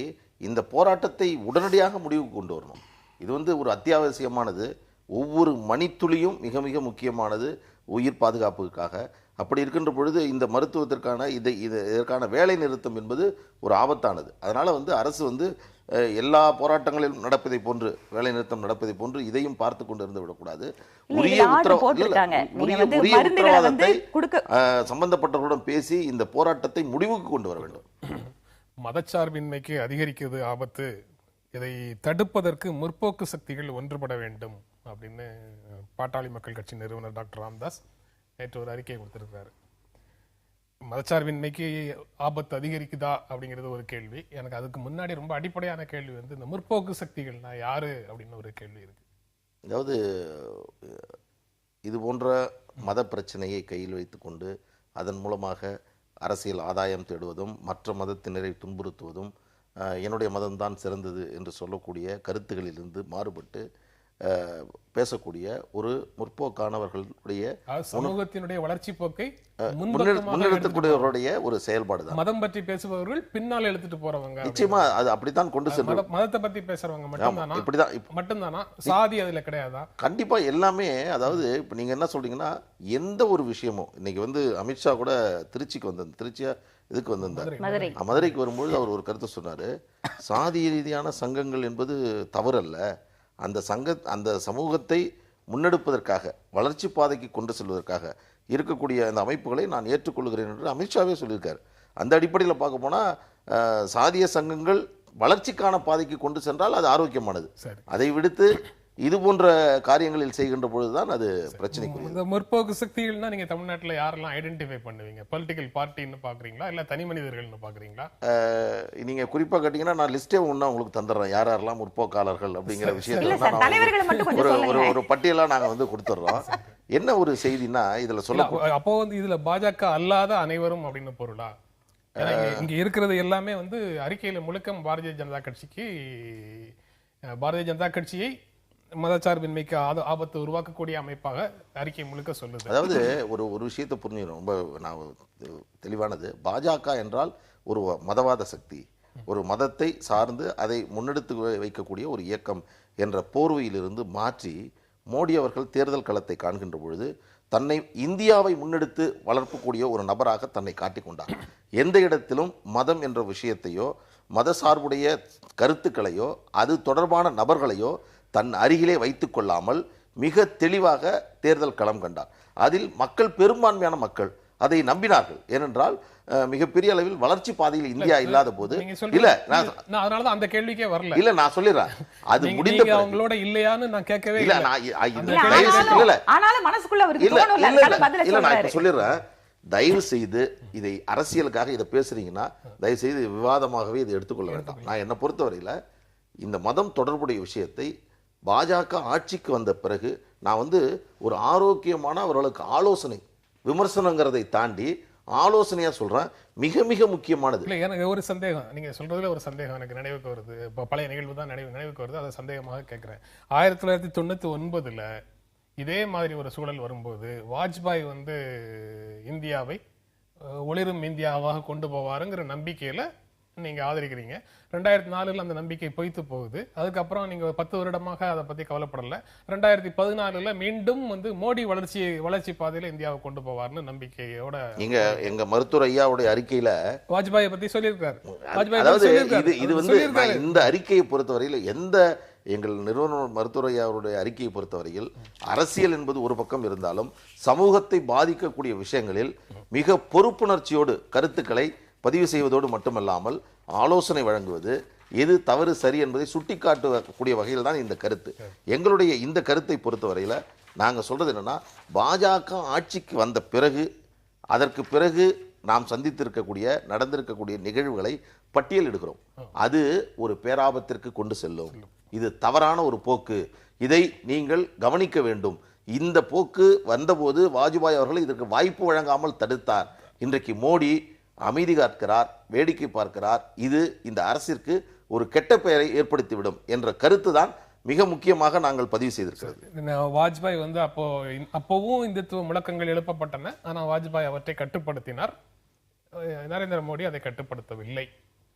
இந்த போராட்டத்தை உடனடியாக முடிவுக்கு கொண்டு வரணும். இது ஒரு அத்தியாவசியமானது, ஒவ்வொரு மணித்துளியும் மிக மிக முக்கியமானது உயிர் பாதுகாப்புக்காக. அப்படி இருக்கின்ற பொழுது இந்த மருத்துவத்திற்கான இதற்கான வேலை நிறுத்தம் என்பது ஒரு ஆபத்தானது. அதனால அரசு எல்லா போராட்டங்களிலும் நடப்பதை போன்று வேலை நிறுத்தம் நடப்பதை போன்று இதையும் பார்த்து கொண்டு இருந்து விடக்கூடாது. உரிய உத்தரவாதத்தை சம்பந்தப்பட்டவர்களுடன் பேசி இந்த போராட்டத்தை முடிவுக்கு கொண்டு வர வேண்டும். மதச்சார்பின்மைக்கு அதிகரிக்கிறது ஆபத்து, இதை தடுப்பதற்கு முற்போக்கு சக்திகள் ஒன்றுபட வேண்டும் அப்படின்னு பாட்டாளி மக்கள் கட்சி நிறுவனர் டாக்டர் ராமதாஸ் நேற்று ஒரு அறிக்கை கொடுத்திருக்கிறாரு. மதச்சார்பின்மைக்கு ஆபத்து அதிகரிக்குதா அப்படிங்கிறது ஒரு கேள்வி. எனக்கு அதுக்கு முன்னாடி ரொம்ப அடிப்படையான கேள்வி இந்த முற்போக்கு சக்திகள்னா யாரு அப்படின்னு ஒரு கேள்வி இருக்கு. அதாவது இது போன்ற மத பிரச்சனையை கையில் வைத்துக்கொண்டு அதன் மூலமாக அரசியல் ஆதாயம் தேடுவதும் மற்ற மதத்தினரை துன்புறுத்துவதும் என்னுடைய மதம்தான் சிறந்தது என்று சொல்லக்கூடிய கருத்துகளிலிருந்து மாறுபட்டு பேசக்கூடிய ஒரு முற்போக்கானவர்களுடைய சமூகத்தினுடைய வளர்ச்சி போக்கை முன்னெடுக்கக்கூடியவருடைய ஒரு செயல்பாடு தான். மதம் பற்றி பேசுபவர்கள் பின்னால் எடுத்துட்டு போறவங்க நிச்சயமா அது அப்படித்தான் கொண்டு சென்று மதத்தை பற்றி பேசுறவங்க மட்டும்தானா சாதி அதுல கிடையாதா? கண்டிப்பா எல்லாமே. அதாவது இப்ப நீங்க என்ன சொல்றீங்கன்னா எந்த ஒரு விஷயமும் இன்னைக்கு அமித்ஷா கூட திருச்சிக்கு திருச்சியா இதுக்கு வந்திருந்தார். மதுரை. மதுரைக்கு வரும்பொழுது அவர் ஒரு கருத்தை சொன்னார். சாதி ரீதியான சங்கங்கள் என்பது தவறல்ல, அந்த சமூகத்தை முன்னெடுப்பதற்காக, வளர்ச்சி பாதைக்கு கொண்டு செல்வதற்காக இருக்கக்கூடிய அந்த அமைப்புகளை நான் ஏற்றுக்கொள்கிறேன் என்று அமித்ஷாவே சொல்லியிருக்காரு. அந்த அடிப்படையில் பார்க்க போனால் சாதிய சங்கங்கள் வளர்ச்சிக்கான பாதைக்கு கொண்டு சென்றால் அது ஆரோக்கியமானது. அதை விடுத்து இது போன்ற காரியங்களில் செய்கின்ற பொழுதுதான் அது பிரச்சனைக்கு. இந்த முற்போக்கு சக்திகள்னா நீங்க தமிழ்நாட்டில் யாரெல்லாம் ஐடென்டிஃபை பண்ணுவீங்க? பொலிட்டிக்கல் பார்ட்டின்னு பாக்குறீங்களா இல்ல தனி மனிதர்கள்னு பாக்குறீங்களா? நீங்க குறிப்பா கேட்டீங்கன்னா நான் லிஸ்டே ஒண்ணா உங்களுக்கு தந்துடுறேன், யார் யாரெல்லாம் முற்போக்காளர்கள் அப்படிங்கிற விஷயத்தை ஒரு பட்டியலா நாங்க வந்து கொடுத்துடுறோம். என்ன ஒரு செய்தினா இதுல சொல்ல, அப்போ வந்து இதுல பாஜக அல்லாத அனைவரும் அப்படின்னு பொருளா? இங்க இருக்கிறது எல்லாமே வந்து அறிக்கையில முழுக்கம் பாரதிய ஜனதா கட்சியை மதச்சார்பின்மைக்கு ஆபத்து உருவாக்கக்கூடிய அமைப்பாக அறிக்கை முழுக்க சொல்லுது. அதாவது ஒரு விஷயத்தை புரிஞ்சுக்கணும், ரொம்ப நான் தெளிவானது. பாஜக என்றால் ஒரு மதவாத சக்தி, ஒரு மதத்தை சார்ந்து அதை முன்னெடுத்து வைக்கக்கூடிய ஒரு இயக்கம் என்ற போர்வையிலிருந்து மாற்றி மோடி அவர்கள் தேர்தல் களத்தை காண்கின்ற பொழுது தன்னை இந்தியாவை முன்னெடுத்து வளர்க்கக்கூடிய ஒரு நபராக தன்னை காட்டிக்கொண்டார். எந்த இடத்திலும் மதம் என்ற விஷயத்தையோ மத சார்புடைய கருத்துக்களையோ அது தொடர்பான நபர்களையோ தன் அருகிலே வைத்துக் கொள்ளாமல் மிக தெளிவாக தேர்தல் களம் கண்டார். அதில் மக்கள், பெரும்பான்மையான மக்கள் அதை நம்பினார்கள். ஏனென்றால் மிகப்பெரிய அளவில் வளர்ச்சி பாதையில் இந்தியா இல்லாத போது இல்ல, அதனாலதான் அந்த கேள்விக்கே வரல. இல்ல நான் சொல்லிடுறேன், அது முடிந்த அவங்களோட இல்லையான்னு நான் கேட்கவே இல்ல. நான் சொல்லிடுறேன், தயவு செய்து இதை அரசியலுக்காக இதை பேசுறீங்கன்னா தயவு செய்து விவாதமாகவே இதை எடுத்துக்கொள்ள வேண்டாம். நான் என்னை பொறுத்தவரையில இந்த மதம் தொடர்புடைய விஷயத்தை பாஜக ஆட்சிக்கு வந்த பிறகு நான் வந்து ஒரு ஆரோக்கியமான அவர்களுக்கு ஆலோசனை, விமர்சனங்கிறதை தாண்டி ஆலோசனையா சொல்றேன், மிக மிக முக்கியமானது. இல்லை, எனக்கு ஒரு சந்தேகம், நீங்க சொல்றதுல ஒரு சந்தேகம் எனக்கு நினைவுக்கு வருது. இப்போ பழைய நிகழ்வு தான் நினைவுக்கு வருது, அதை சந்தேகமாக கேட்கிறேன். 1999 இதே மாதிரி ஒரு சூழல் வரும்போது வாஜ்பாய் வந்து இந்தியாவை ஒளிரும் இந்தியாவாக கொண்டு போவாருங்கிற நம்பிக்கையில நீங்க ஆதரிக்கிறீங்க. 2004 அந்த நம்பிக்கை பொய்த்து போகுது. அதுக்கப்புறம் நீங்க 10 வருடமாக அதை பத்தி கவலைப்படல. 2014 மீண்டும் வந்து மோடி வளர்ச்சி பாதையில இந்தியாவை கொண்டு போவார்னு நம்பிக்கையோட நீங்க எங்க மருத்துவர் ஐயாவுடைய அறிக்கையில வாஜ்பாயை பத்தி சொல்லியிருக்காரு. இது வந்து இந்த அறிக்கையை பொறுத்தவரையில் எங்கள் நிறுவனர் மருத்துவர் ஐயாவுடைய அறிக்கையை பொறுத்தவரையில் அரசியல் என்பது ஒரு பக்கம் இருந்தாலும் சமூகத்தை பாதிக்கக்கூடிய விஷயங்களில் மிக பொறுப்புணர்ச்சியோடு கருத்துக்களை பதிவு செய்வதோடு மட்டுமல்லாமல் ஆலோசனை வழங்குவது, எது தவறு சரி என்பதை சுட்டிக்காட்டக்கூடிய வகையில் தான் இந்த கருத்து. எங்களுடைய இந்த கருத்தை பொறுத்தவரையில் நாங்கள் சொல்றது என்னன்னா, பாஜக ஆட்சிக்கு வந்த பிறகு அதற்கு பிறகு நாம் சந்தித்திருக்கக்கூடிய நடந்திருக்கக்கூடிய நிகழ்வுகளை பட்டியலிடுகிறோம். அது ஒரு பேராபத்திற்கு கொண்டு செல்லும். இது தவறான ஒரு போக்கு, இதை நீங்கள் கவனிக்க வேண்டும். இந்த போக்கு வந்தபோது வாஜ்பாய் அவர்கள் இதற்கு வாய்ப்பு வழங்காமல் தடுத்தார். இன்றைக்கு மோடி அமைதி காக்கிறார், வேடிக்கை பார்க்கிறார். இது இந்த அரசிற்கு ஒரு கெட்ட பெயரை ஏற்படுத்திவிடும் என்ற கருத்து தான் மிக முக்கியமாக நாங்கள் பதிவு செய்திருக்கிறது. வாஜ்பாய் வந்து அப்பவும் இந்துத்துவ முழக்கங்கள் எழுப்பப்பட்டன. ஆனால் வாஜ்பாய் அவற்றை கட்டுப்படுத்தினார். நரேந்திர மோடி அதை கட்டுப்படுத்தவில்லை,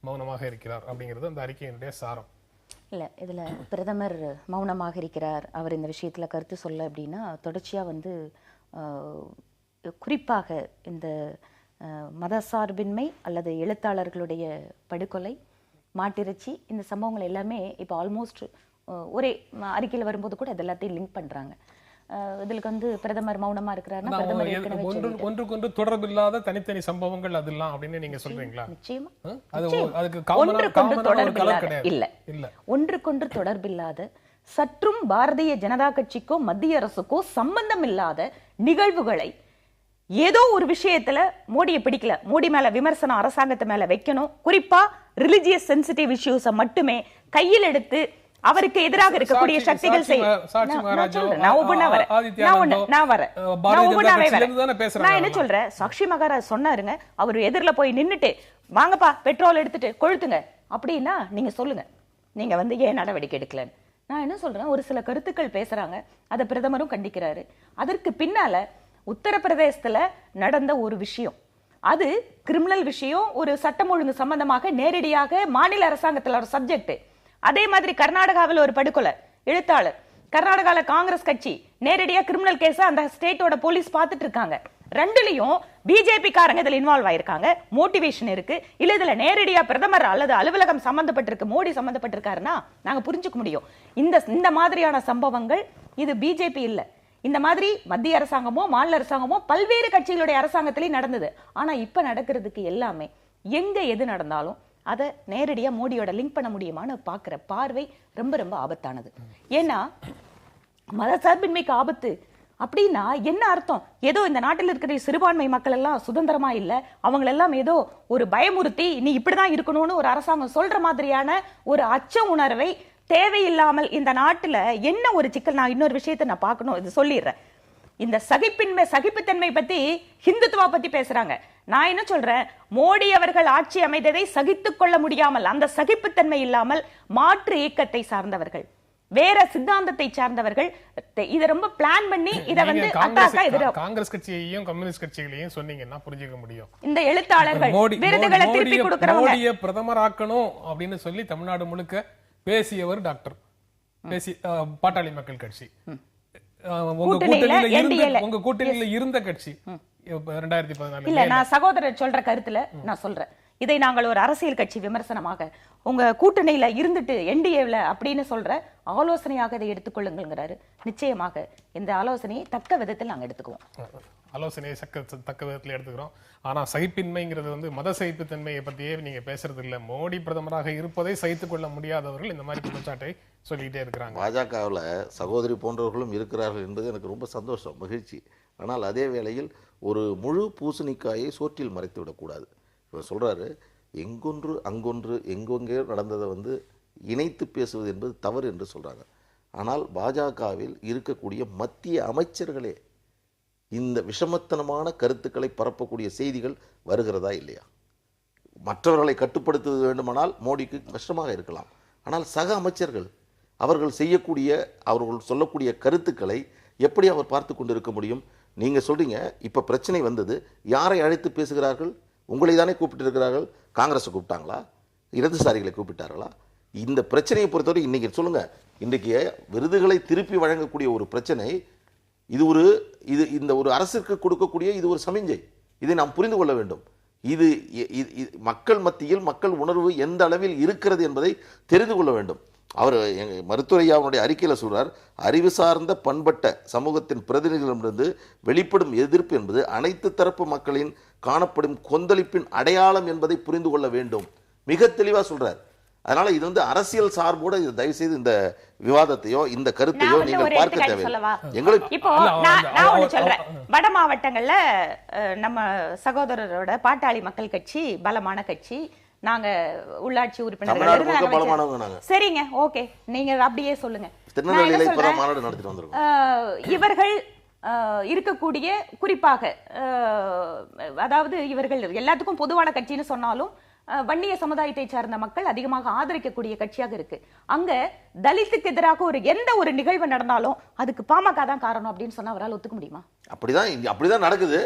மௌனமாக இருக்கிறார் அப்படிங்கிறது அந்த அறிக்கையினுடைய சாரம். இல்லை, இதில் பிரதமர் மௌனமாக இருக்கிறார், அவர் இந்த விஷயத்தில் கருத்து சொல்ல அப்படின்னா தொடர்ச்சியாக வந்து குறிப்பாக இந்த மதசார்பின்மை அல்லது எழுத்தாளர்களுடைய படுகொலை, மாட்டிறைச்சி, இந்த சம்பவங்கள் எல்லாமே இப்போ ஆல்மோஸ்ட் ஒரே அறிக்கையில் வரும்போது கூட இது எல்லாத்தையும் லிங்க் பண்ணுறாங்க. இதுக்கு வந்து பிரதமர் மௌனமா இருக்கிறாருன்னா ஒன்றுக்கொன்று தொடர்பில்லாத தனித்தனி சம்பவங்கள் அதெல்லாம் அப்படின்னு நீங்க சொல்றீங்களா? நிச்சயமா ஒன்றுக்கொன்று தொடர்பில்லாத இல்ல, ஒன்றுக்கொன்று தொடர்பில்லாத, சற்றும் பாரதிய ஜனதா கட்சிக்கோ மத்திய அரசுக்கோ சம்பந்தம் இல்லாத நிகழ்வுகளை ஏதோ ஒரு விஷயத்துல மோடியை பிடிக்கல, மோடி மேல விமர்சனம் அரசாங்கத்தை மேல வைக்கணும், குறிப்பா ரிலிஜியஸ் சென்சிட்டிவ் இஷ்யூஸை மட்டுமே கையில் எடுத்து அவருக்கு எதிராக இருக்கக்கூடிய சக்திகள் நான் என்ன சொல்றேன், சாக்ஷி மகாராஜ் சொன்னாருங்க, அவர் எதிரில போய் நின்னுட்டு வாங்கப்பா பெட்ரோல் எடுத்துட்டு கொளுத்துங்க அப்படின்னா நீங்க சொல்லுங்க, நீங்க வந்து ஏன் நடவடிக்கை எடுக்கலன்னு. நான் என்ன சொல்றேன், ஒரு சில கருத்துக்கள் பேசுறாங்க, அதை பிரதமரும் கண்டிக்கிறாரு. அதற்கு பின்னால உத்தரப்பிரதேசத்துல நடந்த ஒரு விஷயம், அது கிரிமினல் விஷயம், ஒரு சட்டம் ஒழுங்கு சம்பந்தமாக நேரடியாக மாநில அரசாங்கத்தில் ஒரு சப்ஜெக்ட். அதே மாதிரி கர்நாடகாவில் ஒரு படுகொலை, எழுத்தாளர், கர்நாடகால காங்கிரஸ் கட்சி நேரடியா கிரிமினல் கேஸ் அந்த ஸ்டேட்டோட போலீஸ் பார்த்துட்டு இருக்காங்க. ரெண்டுலயும் பிஜேபி காரங்க இதுல இன்வால்வ் ஆயிருக்காங்க, மோட்டிவேஷன் இருக்கு, இல்ல இதுல நேரடியா பிரதமர் அல்லது அலுவலகம் சம்பந்தப்பட்டிருக்கு, மோடி சம்பந்தப்பட்டிருக்காருன்னா நாங்க புரிஞ்சுக்க முடியும். இந்த மாதிரியான சம்பவங்கள் இது பிஜேபி இல்ல, இந்த மாதிரி மத்திய அரசாங்கமோ மாநில அரசாங்கமோ பல்வேறு கட்சிகளுடைய அரசாங்கத்திலேயே நடந்தது. ஆனா இப்ப நடக்கிறதுக்கு எல்லாமே எங்க எது நடந்தாலும் அதை நேரடியா மோடியோட லிங்க் பண்ண முடியுமான்னு பாக்குற பார்வை ரொம்ப ரொம்ப ஆபத்தானது. ஏன்னா மதசார்பின்மைக்கு ஆபத்து அப்படின்னா என்ன அர்த்தம்? ஏதோ இந்த நாட்டில் இருக்கிற சிறுபான்மை மக்கள் எல்லாம் சுதந்திரமா இல்ல, அவங்க எல்லாம் ஏதோ ஒரு பயமுறுத்தி நீ இப்படிதான் இருக்கணும்னு ஒரு அரசாங்கம் சொல்ற மாதிரியான ஒரு அச்ச உணர்வை தேவையில்லாமல் இந்த நாட்டுல என்ன ஒரு சிக்கல். நான் இன்னொரு விஷயத்தை நான் பார்க்கணும், இது சொல்லிடுறேன். இந்த சகிப்புத்தன்மை பத்தி ஹிந்துத்துவா பத்தி பேசுறாங்க. நான் என்ன சொல்றேன், மோடி அவர்கள் ஆட்சி அமைத்ததை சகித்துக் கொள்ள முடியாமல், அந்த சகிப்புத்தன்மை இல்லாமல் மாற்று இயக்கத்தை சார்ந்தவர்கள், வேற சித்தாந்தத்தை சார்ந்தவர்கள் இத ரொம்ப பிளான் பண்ணி இத வந்து காங்கிரஸ் கட்சியையும் கம்யூனிஸ்ட் கட்சிகளையும் சொன்னீங்கன்னா புரிஞ்சுக்க முடியும். இந்த எழுத்தாளர்கள் விருதுகளை திருப்பி கொடுக்கறவங்க மோடியை பிரதமராக்கணும் அப்படின்னு சொல்லி தமிழ்நாடு முழுக்க பேசியவர் டாக்டர் பாட்டாளி மக்கள் கட்சி. உங்க கூட்டணியில இருந்த கட்சி 2014. இல்ல, நான் சகோதரர் சொல்ற கருத்துல நான் சொல்றேன், இதை நாங்கள் ஒரு அரசியல் கட்சி விமர்சனமாக உங்க கூட்டணியில இருந்துட்டு என்டிஏல அப்படின்னு சொல்ற ஆலோசனையாக இதை எடுத்துக்கொள்ளுங்கிறாரு. நிச்சயமாக இந்த ஆலோசனையை தக்க விதத்தில் நாங்க எடுத்துக்குவோம். ஆலோசனையை தக்க விதத்தில் எடுத்துக்கிறோம். ஆனா சகிப்பின்மைங்கிறது வந்து மத சகிப்புத்தன்மையை பத்தியே நீங்க பேசுறது இல்ல. மோடி பிரதமராக இருப்பதை சகித்துக் கொள்ள முடியாதவர்கள் இந்த மாதிரி குற்றச்சாட்டை சொல்லிட்டே இருக்கிறாங்க. பாஜகவில் சகோதரி போன்றவர்களும் இருக்கிறார்கள் என்பது எனக்கு ரொம்ப சந்தோஷம், மகிழ்ச்சி. ஆனால் அதே வேளையில் ஒரு முழு பூசணிக்காயை சோற்றில் மறைத்து விடக்கூடாது. இவர் சொல்றாரு, எங்கொன்று அங்கொன்று எங்கெங்கே நடந்ததை வந்து இணைத்து பேசுவது என்பது தவறு என்று சொல்றாங்க. ஆனால் பாஜகவில் இருக்கக்கூடிய மத்திய அமைச்சர்களே இந்த விஷமத்தனமான கருத்துக்களை பரப்பக்கூடிய செய்திகள் வருகிறதா இல்லையா? மற்றவர்களை கட்டுப்படுத்துவது வேண்டுமானால் மோடிக்கு கஷ்டமாக இருக்கலாம். ஆனால் சக அமைச்சர்கள் அவர்கள் செய்யக்கூடிய, அவர்கள் சொல்லக்கூடிய கருத்துக்களை எப்படி அவர் பார்த்து கொண்டு இருக்க முடியும்? நீங்க சொல்றீங்க இப்ப பிரச்சனை வந்தது, யாரை அழைத்து பேசுகிறார்கள்? உங்களை தானே கூப்பிட்டு இருக்கிறார்கள். காங்கிரஸை கூப்பிட்டாங்களா? இடதுசாரிகளை கூப்பிட்டார்களா? இந்த பிரச்சனையை பொறுத்தவரை இன்னைக்கு சொல்லுங்க, இன்றைக்கு விருதுகளை திருப்பி வழங்கக்கூடிய ஒரு பிரச்சனை, இது இந்த ஒரு அரசிற்கு கொடுக்கக்கூடிய இது ஒரு சமிஞ்சை. இதை நாம் புரிந்து கொள்ள வேண்டும். இது மக்கள் மத்தியில் மக்கள் உணர்வு எந்த அளவில் இருக்கிறது என்பதை தெரிந்து கொள்ள வேண்டும். அவர் மருத்துவரையாவுடைய அறிக்கையில் சொல்றார், அறிவு சார்ந்த பண்பட்ட சமூகத்தின் பிரதிநிதிகளிடமிருந்து வெளிப்படும் எதிர்ப்பு என்பது அனைத்து தரப்பு மக்களின் காணப்படும் கொந்தளிப்பின் அடையாளம் என்பதை புரிந்து கொள்ள வேண்டும். மிக தெளிவா சொல்றார். அதனால இது வந்து அரசியல் சார்போட இது தயவு செய்து இந்த விவாதத்தையோ இந்த கருத்தையோ நீங்கள் பார்க்க தேவையில்லை. எங்களுக்கு இப்போ நான் ஒண்ணு சொல்றேன், வட மாவட்டங்கள்ல நம்ம சகோதரரோட பாட்டாளி மக்கள் கட்சி பலமான கட்சி, நாங்க உள்ளாட்சி உறுப்பினர்கள். சரிங்க, ஓகே, நீங்க அப்படியே சொல்லுங்க. இவர்கள் இருக்கக்கூடிய குறிப்பாக, அதாவது இவர்கள் எல்லாத்துக்கும் பொதுவான கட்சின்னு சொன்னாலும் வன்னிய சமுதாயத்தை சார்ந்த மக்கள் அதிகமாக ஆதரிக்கக்கூடிய கட்சியாக இருக்கு. அங்க தலித்துக்கு எதிராக எந்த ஒரு நிகழ்வு நடந்தாலும் அதுக்கு பாமக தான் காரணம் அப்படின்னு சொன்னா அவரால் ஒத்துக்க முடியுமா? அப்படிதான் நடக்குது.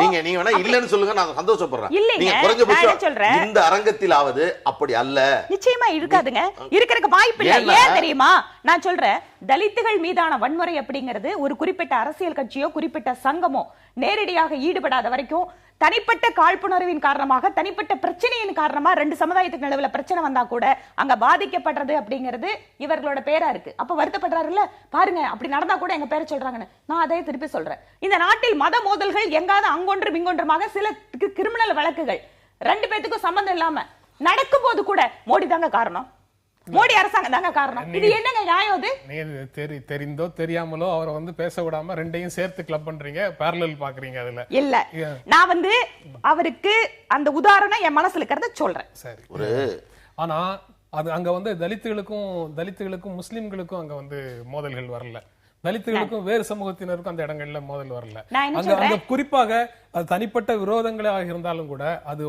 நீங்க வேணா இல்லன்னு சொல்லுங்க, நாங்க சந்தோஷப்படுறோம். நீங்க குறைஞ்சபட்சம் இந்த அரங்கத்திலாவது அப்படி அல்ல. நிச்சயமா இருக்காதுங்க, இருக்கிறதுக்கு வாய்ப்பு இல்ல. ஏன் தெரியுமா? நான் சொல்றேன், தலித்துகள் மீதான வன்முறை அப்படிங்கிறது ஒரு குறிப்பிட்ட அரசியல் கட்சியோ குறிப்பிட்ட சங்கமோ நேரடியாக ஈடுபடாத வரைக்கும் தனிப்பட்ட காழ்ப்புணர்வின் காரணமாக, தனிப்பட்ட பிரச்சனையின் காரணமா ரெண்டு சமுதாயத்துக்கு நடுவில் பிரச்சனை வந்தா கூட அங்க பாதிக்கப்படுறது அப்படிங்கிறது இவர்களோட பேரா இருக்கு. அப்ப வருத்தப்படுறாருல்ல, பாருங்க அப்படி நடந்தா கூட எங்க பேரை சொல்றாங்கன்னு. நான் அதே திருப்பி சொல்றேன், இந்த நாட்டில் மத மோதல்கள் எங்காவது அங்கொன்றும் இங்கொன்றுமாக சில கிரிமினல் வழக்குகள் ரெண்டு பேத்துக்கும் சம்பந்தம் இல்லாம நடக்கும் போது கூட மோடி தாங்க காரணம், மோடி அரசாங்கம் தாங்க காரணம். இது என்னங்க நியாயம்? அது தெரிந்தோ தெரியாமலோ அவரை வந்து பேச விடாம ரெண்டையும் சேர்த்து கிளப் பண்றீங்க, parallel பாக்குறீங்க. அதுல இல்ல, நான் வந்து அவருக்கு அந்த உதாரணம் என் மனசுல இருக்கிறத சொல்றேன். சரி, ஆனா அது அங்க வந்து தலித்துகளுக்கும் முஸ்லிம்களுக்கும் அங்க வந்து மோதல்கள் வரல, தலித்துகளுக்கும் வேறு சமூகத்தினருக்கும் அந்த இடங்கள்ல மோதல் வரல. அங்க குறிப்பாக அது தனிப்பட்ட விரோதங்களாக இருந்தாலும் கூட அது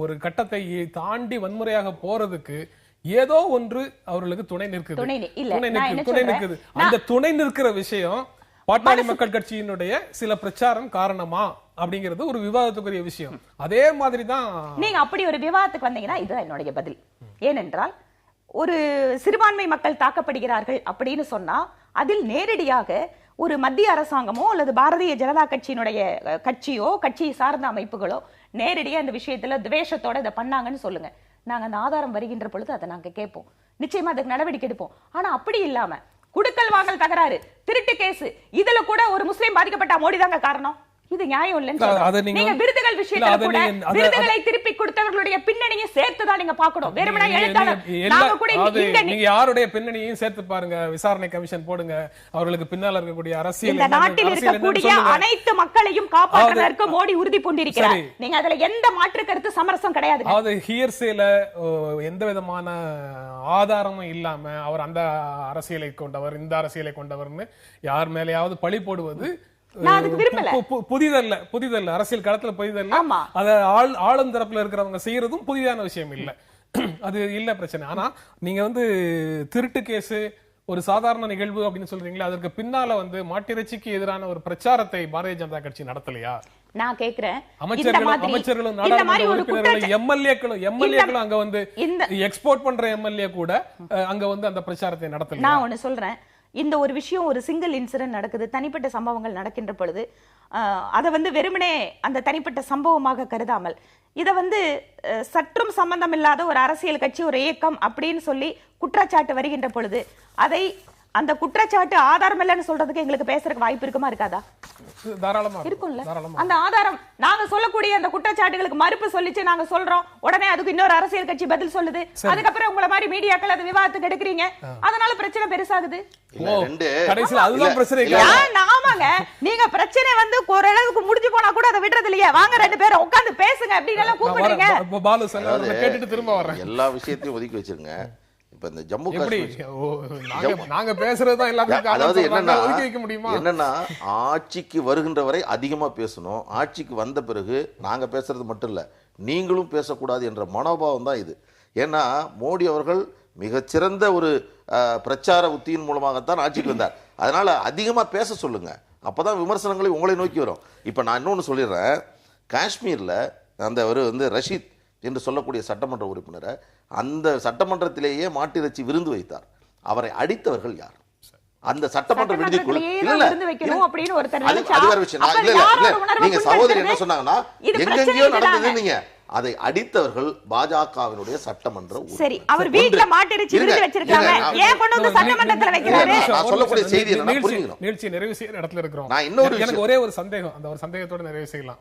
ஒரு கட்டத்தை தாண்டி வன்முறையாக போறதுக்கு ஏதோ ஒன்று அவர்களுக்கு துணை நிற்குது. அந்த துணை நிற்கிற விஷயம் பாட்டாளி மக்கள் கட்சியினுடைய சில பிரச்சாரம் காரணமா அப்படிங்கிறது ஒரு விவாதத்துக்குரிய விஷயம். அதே மாதிரிதான் நீங்க அப்படி ஒரு விவாதத்துக்கு வந்தீங்கன்னா இதுதான் என்னுடைய பதில். ஏனென்றால் ஒரு சிறுபான்மை மக்கள் தாக்கப்படுகிறார்கள் அப்படின்னு சொன்னா அதில் நேரடியாக ஒரு மத்திய அரசாங்கமோ அல்லது பாரதிய ஜனதா கட்சியினுடைய கட்சியோ கட்சியை சார்ந்த அமைப்புகளோ நேரடியா இந்த விஷயத்துல துவேஷத்தோட இதை பண்ணாங்கன்னு சொல்லுங்க. நாங்க அந்த ஆதாரம் வருகின்ற பொழுது அதை நாங்க கேட்போம், நிச்சயமா அதுக்கு நடவடிக்கை எடுப்போம். ஆனா அப்படி இல்லாம குடுக்கல் வாங்கல் தகராறு, திருட்டு கேஸ், இதுல கூட ஒரு முஸ்லீம் பாதிக்கப்பட்ட மோடி தாங்க காரணம். இது நியாயம் இல்லைன்னு நீங்க விருதுகள் விஷயத்துல கூட விருதுகளை திருப்பி கொடுத்தவர்களுடைய பின்னணியை சேர்த்துதான் நீங்க பார்க்கணும். வெறுமனே எழுத்தாளர் நாங்க கூட நீங்க யாருடைய பின்னணியையும் சேர்த்து பாருங்க. விசாரணை கமிஷன் போடுங்க. அவர்களுக்கு பின்னால இருக்கக்கூடிய அரசியல், இந்த நாட்டில் இருக்கக்கூடிய அனைத்து மக்களையும் காப்பாற்றுவதற்கு மோடி உறுதி பூண்டிருக்கிறார். நீங்க அதுல எந்த மாற்று கருத்து சமரசம் கிடையாது. அது ஹியர்சேல எந்த விதமான ஆதாரமும் இல்லாம அவர் அந்த அரசியலை கொண்டவர் இந்த அரசியலை கொண்டவர்னு யார் மேலேயாவது பழி போடுவது புதிதல்ல. அரசியல் களத்துல புதிதல்ல. அத ஆளும் தரப்புல இருக்கிறவங்க செய்யறதும் புதிதான விஷயம் இல்ல. அது இல்ல பிரச்சனை. ஆனா நீங்க திருட்டு கேஸ் ஒரு சாதாரண நிகழ்வு அப்படின்னு சொல்றீங்களா, அதற்கு பின்னால மாட்டிறைச்சிக்கு எதிரான ஒரு பிரச்சாரத்தை பாரதிய ஜனதா கட்சி நடத்தலையா? நான் கேக்குறேன், அமைச்சர்களும் நாடாளுமன்ற உறுப்பினர்களும் எம்எல்ஏக்களும் அங்க எக்ஸ்போர்ட் பண்ற எம்எல்ஏ கூட அங்க அந்த பிரச்சாரத்தை நடத்தல. நான் ஒண்ணு சொல்றேன், இந்த ஒரு விஷயம் ஒரு சிங்கிள் இன்சிடென்ட் நடக்குது, தனிப்பட்ட சம்பவங்கள் நடக்கின்ற பொழுது அதை வெறுமனே அந்த தனிப்பட்ட சம்பவமாக கருதாமல் இதை சற்றும் சம்பந்தம் இல்லாத ஒரு அரசியல் கட்சி ஒரு இயக்கம் அப்படின்னு சொல்லி குற்றச்சாட்டு வருகின்ற பொழுது அதை அந்த குற்றச்சாட்டு ஆதாரம் இல்லைன்னு சொல்றதுக்கு எங்களுக்கு பேசுறதுக்கு வாய்ப்பு இருக்குமா இருக்காதா? தாராளமா இருக்கும்ல. அந்த ஆதாரம் நாங்க சொல்லக்கூடிய அந்த குற்றச்சாட்டுகளுக்கு மறுப்பு சொல்லிச்சு நாங்க சொல்றோம், உடனே அதுக்கு இன்னொரு அரசியல் கட்சி பதில் சொல்லுது, அதுக்கப்புறம் உங்களை மாதிரி மீடியாக்கள் அது விவாதத்துக்கு எடுக்கிறீங்க, அதனால பிரச்சனை பெருசாகுது. ஆமாங்க, நீங்க பிரச்சனை ஓரளவுக்கு முடிஞ்சு போனா கூட அதை விடுறது இல்லையா? வாங்க ரெண்டு பேரும் உட்கார்ந்து பேசுங்க அப்படின்னு எல்லாம் கூப்பிடுறீங்க. எல்லா விஷயத்தையும் ஒதுக்கி வச்சிருங்க. இப்ப இந்த ஜம்மு நாங்க பேசுறதுதான் எல்லாத்தையும், அதாவது என்னன்னா ஆட்சிக்கு வருகின்ற வரை அதிகமா பேசணும், ஆட்சிக்கு வந்த பிறகு நாங்க பேசுறது மட்டும் இல்ல நீங்களும் பேசக்கூடாது என்ற மனோபாவம் தான் இது. ஏன்னா மோடி அவர்கள் மிகச்சிறந்த ஒரு பிரச்சார உத்தியின் மூலமாகத்தான் ஆட்சிக்கு வந்தார். அதனால அதிகமா பேச சொல்லுங்க, அப்பதான் விமர்சனங்களை உங்களை நோக்கி வரும். இப்ப நான் இன்னொன்னு சொல்லிடுறேன், காஷ்மீர்ல அந்த ரஷீத் என்று சொல்லக்கூடிய சட்டமன்ற உறுப்பினரை அந்த சட்டமன்றத்திலேயே மாட்டிறைச்சி விருந்து வைத்தார். அவரை அடித்தவர்கள் யார்? அந்த சட்டமன்ற விடுதிக்குள் நீங்க சகோதரி என்ன சொன்னாங்கன்னா எங்கெங்கயோ நடந்தது, நீங்க அதை அடித்தவர்கள் பாஜகவினுடைய சட்டமன்ற சரி, அவர் வீட்ல மாட்டிறைச்சி விருந்து வச்சிருக்காங்க, ஏன் கொண்டு வந்து சட்டமன்றத்துல வைக்கிறாரு? நான் சொல்லக்கூடிய செய்தி என்ன புரியுங்க. நிகழ்ச்சி நிறைவு செய்ய இடத்துல இருக்கிறோம். நான் இன்னொரு எனக்கு ஒரே ஒரு சந்தேகம், அந்த ஒரு சந்தேகத்தோட நிறைவு செய்யலாம்.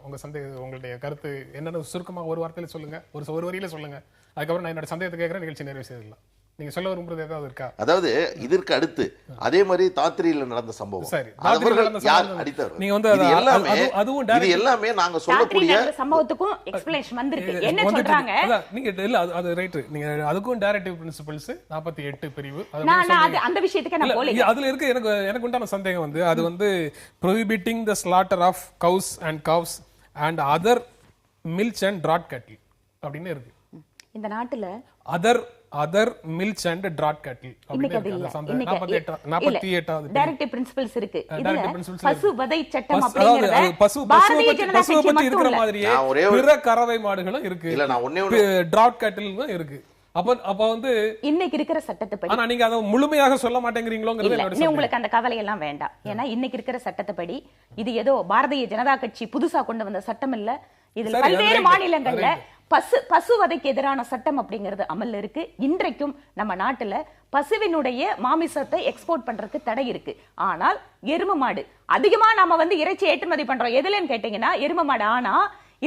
உங்களுடைய கருத்து என்னன்னு சுருக்கமாக ஒரு வார்த்தையில சொல்லுங்க, ஒரு வரியில சொல்லுங்க. அதுக்கப்புறம் நான் என்னோட சந்தேகத்தை கேட்கிறேன், நிகழ்ச்சி நிறைவு செய்யலாம். நீங்க சொல்ல விரும்புறது ஏதாவது இருக்கா? அதாவது இதற்கு அடுத்து அதே மாதிரி தாத்திரியில நடந்த சம்பவம், இது எல்லாமே நாங்க சொல்லக்கூடிய சம்பவத்துக்கும் எக்ஸ்பிளனேஷன் வந்திருக்கு. என்ன சொல்றாங்க நீங்க இல்ல அது ரைட், நீங்க அதுக்கும் டைரக்டிவ் பிரின்சிபல்ஸ் 48 பிரிவு அந்த விஷயத்துக்கு நான் போல அதுல இருக்கு. எனக்கு உண்டான சந்தேகம் அது prohibiting the slaughter of cows and calves and other milch and draught cattle அப்படின்னு இருக்கு. இந்த நாட்டுல other milch and draught cattle அப்படின்னு 48வது டைரக்டிவ் பிரின்சிபல்ஸ் இருக்கு. இதுல பசுவதை சட்டம் அப்படிங்கறது பசுவை பத்தி இருக்கிற மாதிரியே பிற கறவை மாடுகளும் இருக்கு, draught cattle இருக்கு. அப்ப இன்னைக்கு இருக்கிற சட்டத்தைப்படி, ஆனா நீங்க அதை முழுமையாக சொல்ல மாட்டேங்கிறீங்களோங்கிறது உங்களுக்கு அந்த கவலை எல்லாம் வேண்டாம். ஏன்னா இன்னைக்கு இருக்கிற சட்டத்தைப்படி இது ஏதோ பாரதிய ஜனதா கட்சி புதுசா கொண்டு வந்த சட்டம் இல்ல. இதுல பல்வேறு மாநிலங்கள்ல பசுவதைக்கு எதிரான சட்டம் அப்படிங்கிறது அமல்ல இருக்கு. இன்றைக்கும் நம்ம நாட்டுல பசுவினுடைய மாமிசத்தை எக்ஸ்போர்ட் பண்றதுக்கு தடை இருக்கு. ஆனால் எருமை மாடு அதிகமா நம்ம இறைச்சி ஏற்றுமதி பண்றோம். எதுலன்னு கேட்டீங்கன்னா எருமை மாடு. ஆனா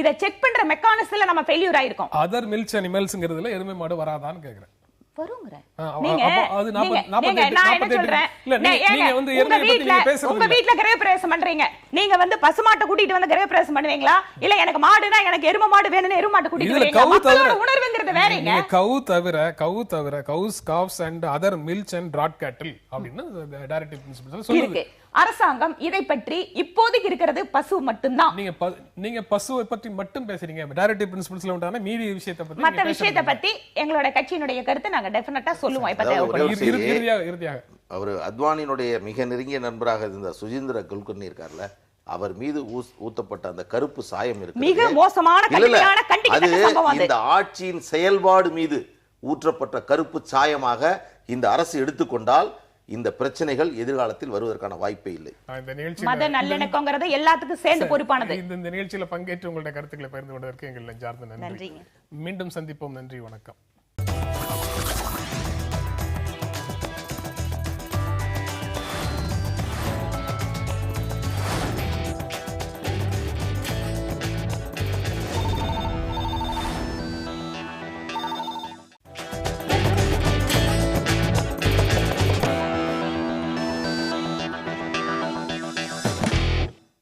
இத செக் பண்ற மெக்கானிசம்ல நம்ம ஃபெயிலியர் ஆயிருக்கோம். அதர் மில்க் அனிமல்ஸ்ங்கிறதுல எருமை மாடு வராதான்னு கேக்குறேன். உங்க வீட்ல கிரகப்பிரவேசம் பண்றீங்க, நீங்க பசுமாட்டை கூட்டிட்டு வந்து கிரகப்பிரவேசம் பண்ணுவீங்களா? இல்ல எனக்கு மாடுனா எனக்கு எருமை மாடு வேணும்னு எருமை மாட்டை கூட்டிட்டு வரீங்க. மக்களோட உணர்வுங்கிறது வேறங்க. கவு தவிர cows cows and other milk and draught cattle அப்படின்னு டைரக்டிவ் பிரின்சிபல்ஸ் சொல்லுது. அரசாங்கம் இதை பற்றி இப்போதைக்கு இருக்கிறது பசு மட்டும்தான். நீங்க பசுவை பற்றி மட்டும் பேசுறீங்க. டைரக்டிவ் பிரின்சிபல்ஸ்ல உண்டான மீதி விஷயத்தை பத்தி, மற்ற விஷயத்தை பத்தி எங்களோட கட்சியினுடைய கருத்து நாங்க டெஃபினட்டா சொல்லுவோம். இப்ப இறுதியாக அவர் அத்வானியினுடைய மிக நெருங்கிய நண்பராக இருந்த சுஜீந்திர குல்கர்னி இருக்கார்ல, அவர் மீது ஊத்தப்பட்ட அந்த கருப்பு சாயம் இருக்கு, மிக மோசமான இந்த ஆட்சியின் செயல்பாடு மீது ஊற்றப்பட்ட கருப்பு சாயமாக இந்த அரசு எடுத்துக்கொண்டால் இந்த பிரச்சனைகள் எதிர்காலத்தில் வருவதற்கான வாய்ப்பே இல்லை. இந்த நிகழ்ச்சி மத நல்லிணக்கங்கிறது எல்லாத்துக்கும் சேர்ந்து பொறுப்பானது. இந்த நிகழ்ச்சியில பங்கேற்று உங்களுடைய கருத்துக்களை பகிர்ந்து கொண்டதற்கு எங்கள் நெஞ்சார்ந்த நன்றி. மீண்டும் சந்திப்போம். நன்றி, வணக்கம்.